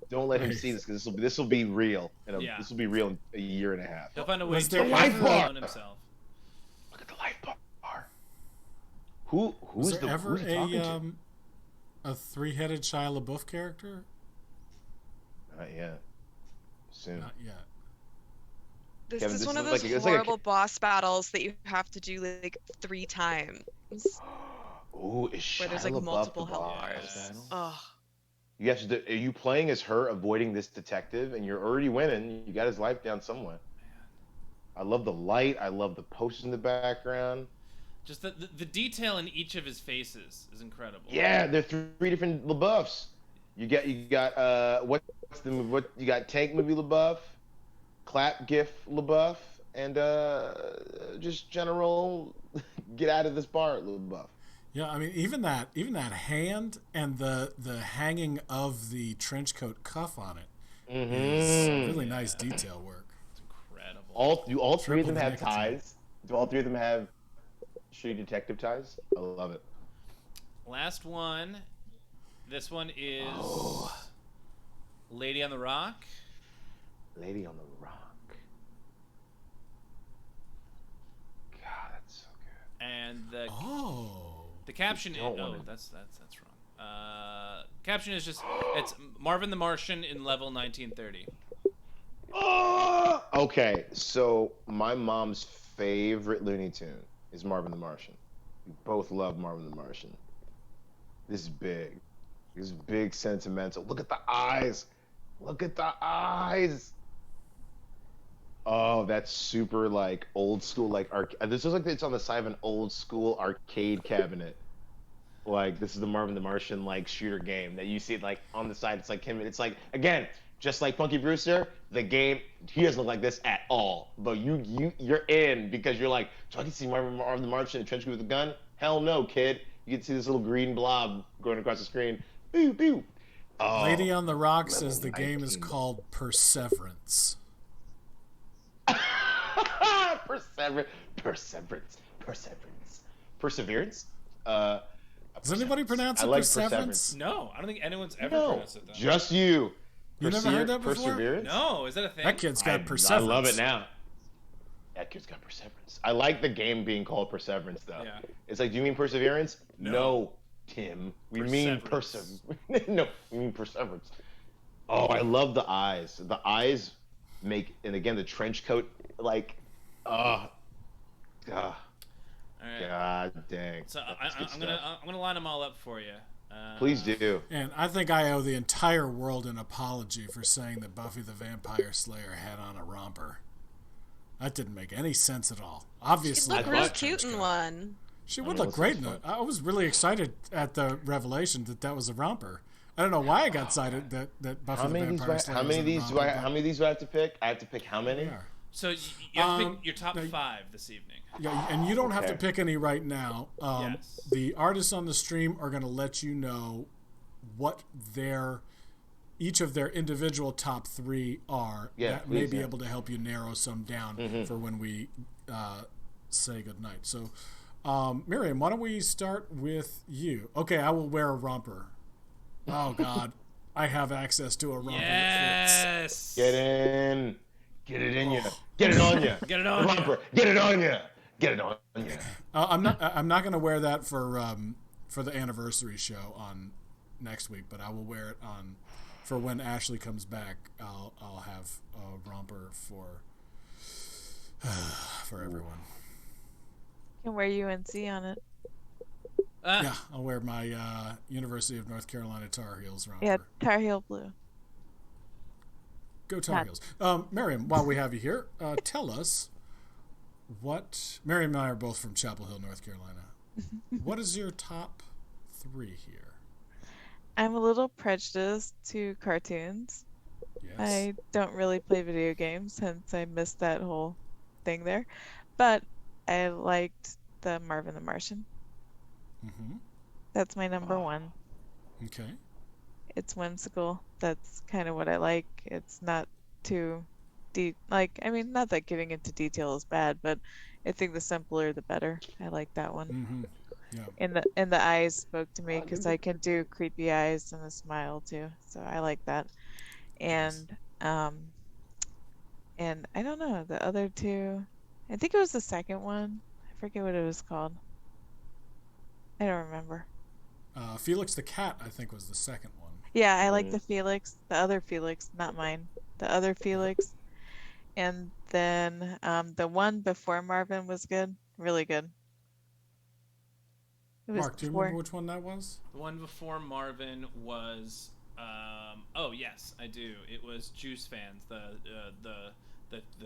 Don't let him see this because this will be real. Yeah. This will be real in a year and a half. He'll find a way Was to there ever- own himself. Look at the life bar. Who's Was there ever who's he talking to? a three-headed Shia LaBeouf character? Not yet. Soon. Not yet. This Kevin, is this one of is those like- it's like a- horrible boss battles that you have to do like 3 times, Ooh, is where there's Shia like LaBeouf multiple the health boss bars. battle? Ugh. You have to. Are you playing as her, avoiding this detective, and you're already winning? You got his life down somewhere. I love the light. I love the posters in the background. Just the detail in each of his faces is incredible. Yeah, they're 3 different LaBeoufs. You got what you got? Tank movie LaBeouf, clap gif LaBeouf, and just general get out of this bar LaBeouf. Yeah, I mean, even that hand and the hanging of the trench coat cuff on it is really nice detail work. It's incredible. All 3 of them Triple have nicotine. ties? Do all 3 of them have shitty detective ties? I love it. Last one. This one is Lady on the Rock. Lady on the Rock. God, that's so good. And Oh. the caption is don't wanna- that's wrong. Caption is just it's Marvin the Martian in level 1930. Oh! Okay, so my mom's favorite Looney Tune is Marvin the Martian. We both love Marvin the Martian. This is big. This is big sentimental. Look at the eyes. Look at the eyes. Oh, that's super like old school like this is like it's on the side of an old school arcade cabinet. Like this is the Marvin the Martian like shooter game that you see like on the side. It's like him. It's like again, just like Punky Brewster, the game he doesn't look like this at all. But you're in because you're like, so I can see Marvin the Martian in a trench coat with a gun. Hell no, kid. You can see this little green blob going across the screen. Boo boo. Oh, Lady on the Rock level says the game is 19. called Perseverance. Perseverance. Does anybody pronounce I it like Perseverance? No, I don't think anyone's ever No, pronounced it that. just you. You never heard that before? Perseverance. No, is that a thing? That kid's got I Perseverance. love it now. That kid's got Perseverance. I like the game being called Perseverance though. Yeah. It's like, do you mean Perseverance? No. Tim. We mean Perseverance. No, we mean Perseverance. Oh, I love the eyes. The eyes make, and again the trench coat, like, All right. God dang. So That's good I'm gonna stuff. I'm gonna line them all up for you. Please do. And I think I owe the entire world an apology for saying that Buffy the Vampire Slayer had on a romper. That didn't make any sense at all. She Obviously, looked I real thought- cute in one. she would mean, look great in looks it. I was really excited at the revelation that that was a romper. I don't know why I got excited that Buffy How the many of these? Vampire Slayer How many of was in a these do I? romper, How many of these do I have to pick? I have to pick how many? but- Yeah. So you have to Um, pick your top no, 5 this evening. Yeah, and you don't have to Okay. pick any right now. Yes. The artists on the stream are going to let you know what each of their individual top 3 are. Yeah, that may please, be yeah. able to help you narrow some down for when we say goodnight. So Miriam, why don't we start with you? Okay, I will wear a romper. Oh God, I have access to a romper. Yes. Get in. Get it in you. Get it on you. Get it on ya. Romper. Get it on you. Get it on you. I'm not going to wear that for the anniversary show on next week, but I will wear it on for when Ashley comes back. I'll have a romper for everyone. You can wear UNC on it. Yeah, I'll wear my University of North Carolina Tar Heels romper. Yeah, Tar Heel blue. Go Tar Heels. Miriam, while we have you here, tell us what... Miriam and I are both from Chapel Hill, North Carolina. What is your top 3 here? I'm a little prejudiced to cartoons. Yes. I don't really play video games since I missed that whole thing there. But I liked the Marvin the Martian. Mm-hmm. That's my number 1. Okay. It's whimsical. That's kind of what I like. It's not too deep. Like, I mean, not that getting into detail is bad, but I think the simpler the better. I like that one. Mm-hmm. Yeah. And the eyes spoke to me because I can do creepy eyes and a smile too. So I like that. And and I don't know, the other 2. I think it was the second one. I forget what it was called. I don't remember. Felix the Cat, I think, was the second one. Yeah, I like the Felix, the other Felix, not mine. The other Felix. And then the one before Marvin was good, really good. It was Mark, do you remember which one that was? The one before Marvin was oh yes, I do. It was Juice Fans, the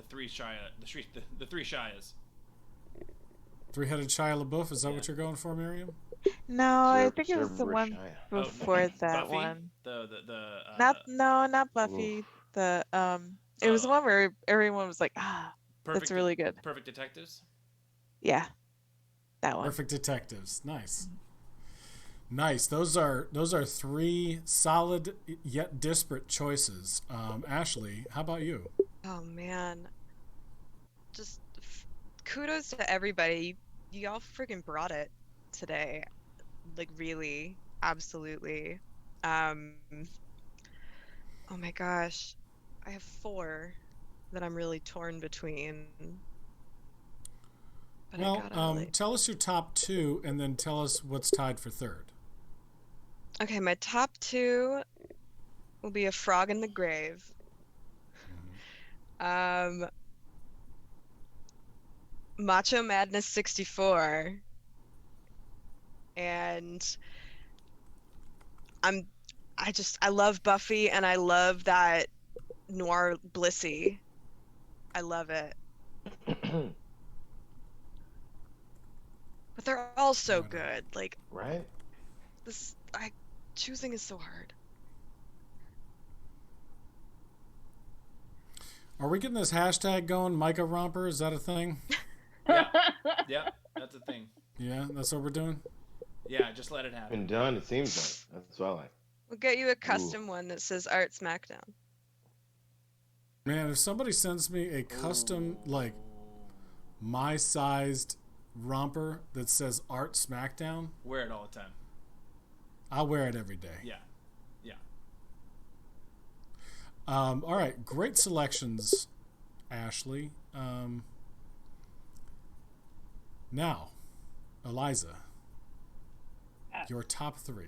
3 Shias. 3-headed Shia LaBeouf, is that what you're going for, Miriam? No, I think it was the one before that Buffy? one. Not Buffy. Oof. It was the one where everyone was like, that's really good. Perfect Detectives. Yeah, that one. Perfect Detectives. Nice. Nice. Those are 3 solid yet disparate choices. Ashley, how about you? Oh man, just kudos to everybody. You all freaking brought it today. Like really, absolutely. Oh my gosh, I have 4 that I'm really torn between. But Well, tell us your top 2 and then tell us what's tied for 3rd. Okay, my top 2 will be A Frog in the Grave. Macho Madness 64. And I love Buffy and I love that noir blissy. I love it. But they're all so good. Like Right? choosing is so hard. Are we getting this hashtag going, Micah Romper? Is that a thing? Yeah, that's a thing. Yeah, that's what we're doing? Yeah, just let it happen. Been done, it seems like. That's what I like. We'll get you a custom one that says Art Smackdown. Man, if somebody sends me a custom, like, my-sized romper that says Art Smackdown, Wear it all the time. I'll wear it every day. Yeah. All right, great selections, Ashley. Now, Eliza, your top 3.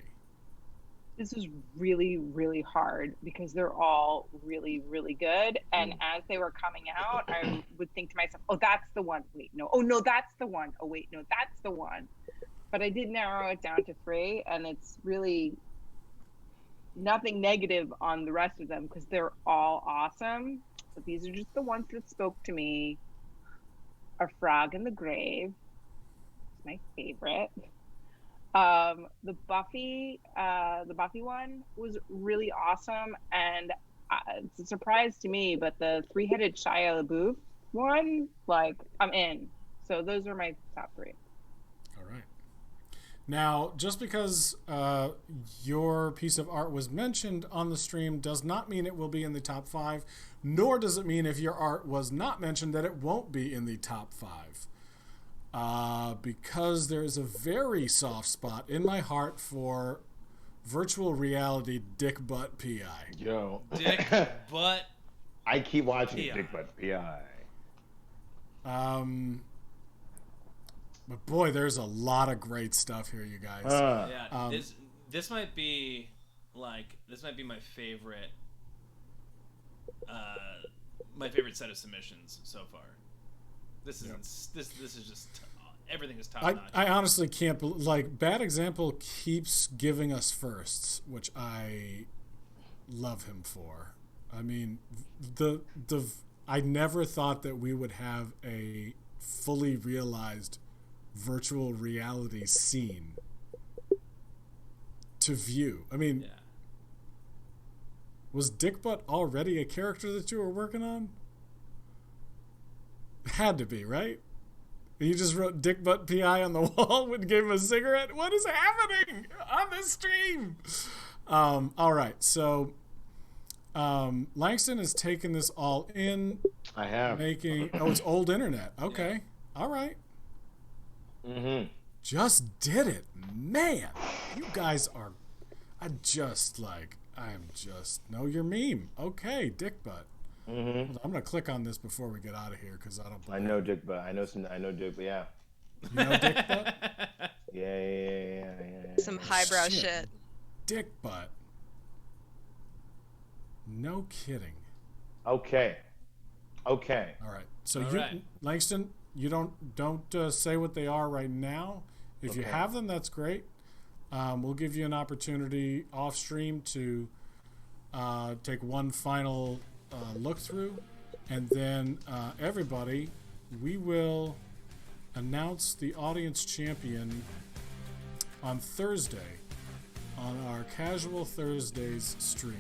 This is really, really hard because they're all really, really good. And as they were coming out, I would think to myself, oh, that's the one. Wait, no. Oh, no, that's the one. Oh, wait, no, that's the one. But I did narrow it down to 3, and it's really nothing negative on the rest of them because they're all awesome. But these are just the ones that spoke to me. A Frog in the Grave is my favorite. The Buffy one was really awesome, and it's a surprise to me. But the 3-headed Shia LaBeouf one, like, I'm in. So those are my top 3. All right. Now, just because your piece of art was mentioned on the stream does not mean it will be in the top 5, nor does it mean if your art was not mentioned that it won't be in the top 5. because there's a very soft spot in my heart for virtual reality dick butt PI. Yo. Dick butt. I keep watching PI. Dick Butt PI. But boy, there's a lot of great stuff here, you guys. Yeah, this might be my favorite set of submissions so far. This is just everything is top notch. I honestly can't like Bad Example keeps giving us firsts, which I love him for. I mean, I never thought that we would have a fully realized virtual reality scene to view. I mean, was Dick Butt already a character that you were working on? Had to be, right? You just wrote Dick Butt PI on the wall and gave him a cigarette? What is happening on this stream? All right, so Langston has taken this all in. I have. It's old internet. Okay. Yeah. All right. Mm-hmm. Just did it. Man, you guys are... I'm just know your meme. Okay, Dick Butt. Mm-hmm. I'm going to click on this before we get out of here because I don't... I know Dick Butt. I know Dick Butt, yeah. You know Dick Butt? Yeah. Some highbrow shit. Dick Butt. No kidding. Okay. All right. So Langston, you don't say what they are right now. If you have them, that's great. We'll give you an opportunity off stream to take one final look through, and then everybody, we will announce the audience champion on Thursday on our Casual Thursdays stream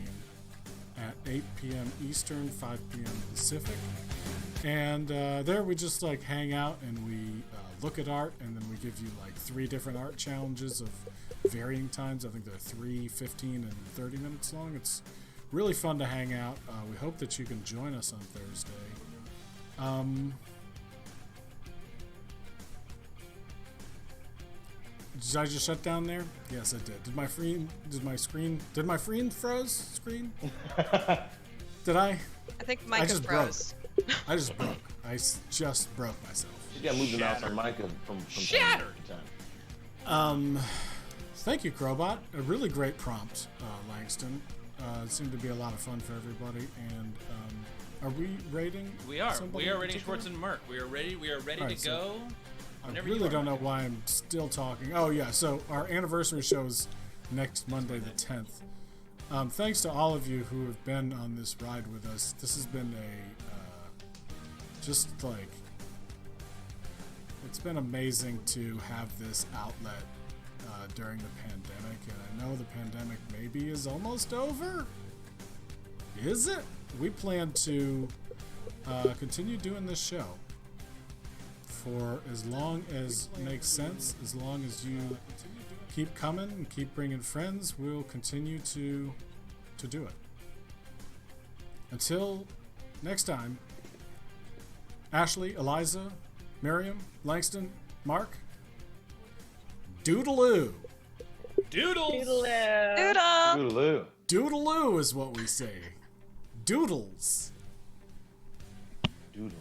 at 8 p.m. Eastern, 5 p.m. Pacific. And there we just hang out and we look at art, and then we give you 3 different art challenges of varying times. I think they're 3, 15, and 30 minutes long. It's really fun to hang out. We hope that you can join us on Thursday. Did I just shut down there? Yes, I did. Did my screen froze? Screen? Did I? I think Micah froze. I just broke. Just broke myself. You gotta move the mouse on Micah from time to time. Thank you, Crowbot. A really great prompt, Langston. It seemed to be a lot of fun for everybody. And are we rating? We are. We are rating Schwartz and Merck. We are ready. We are ready to go. I really don't know why I'm still talking. Oh yeah, so our anniversary show is next Monday, the 10th. Thanks to all of you who have been on this ride with us. This has been it's been amazing to have this outlet during the pandemic, and I know the pandemic maybe is almost over. Is it? We plan to continue doing this show for as long as makes sense. As long as you keep coming and keep bringing friends, we'll continue to do it. Until next time, Ashley, Eliza, Miriam, Langston, Mark, Doodaloo. Doodles. Doodaloo. Doodle. Doodaloo is what we say. Doodles. Doodle.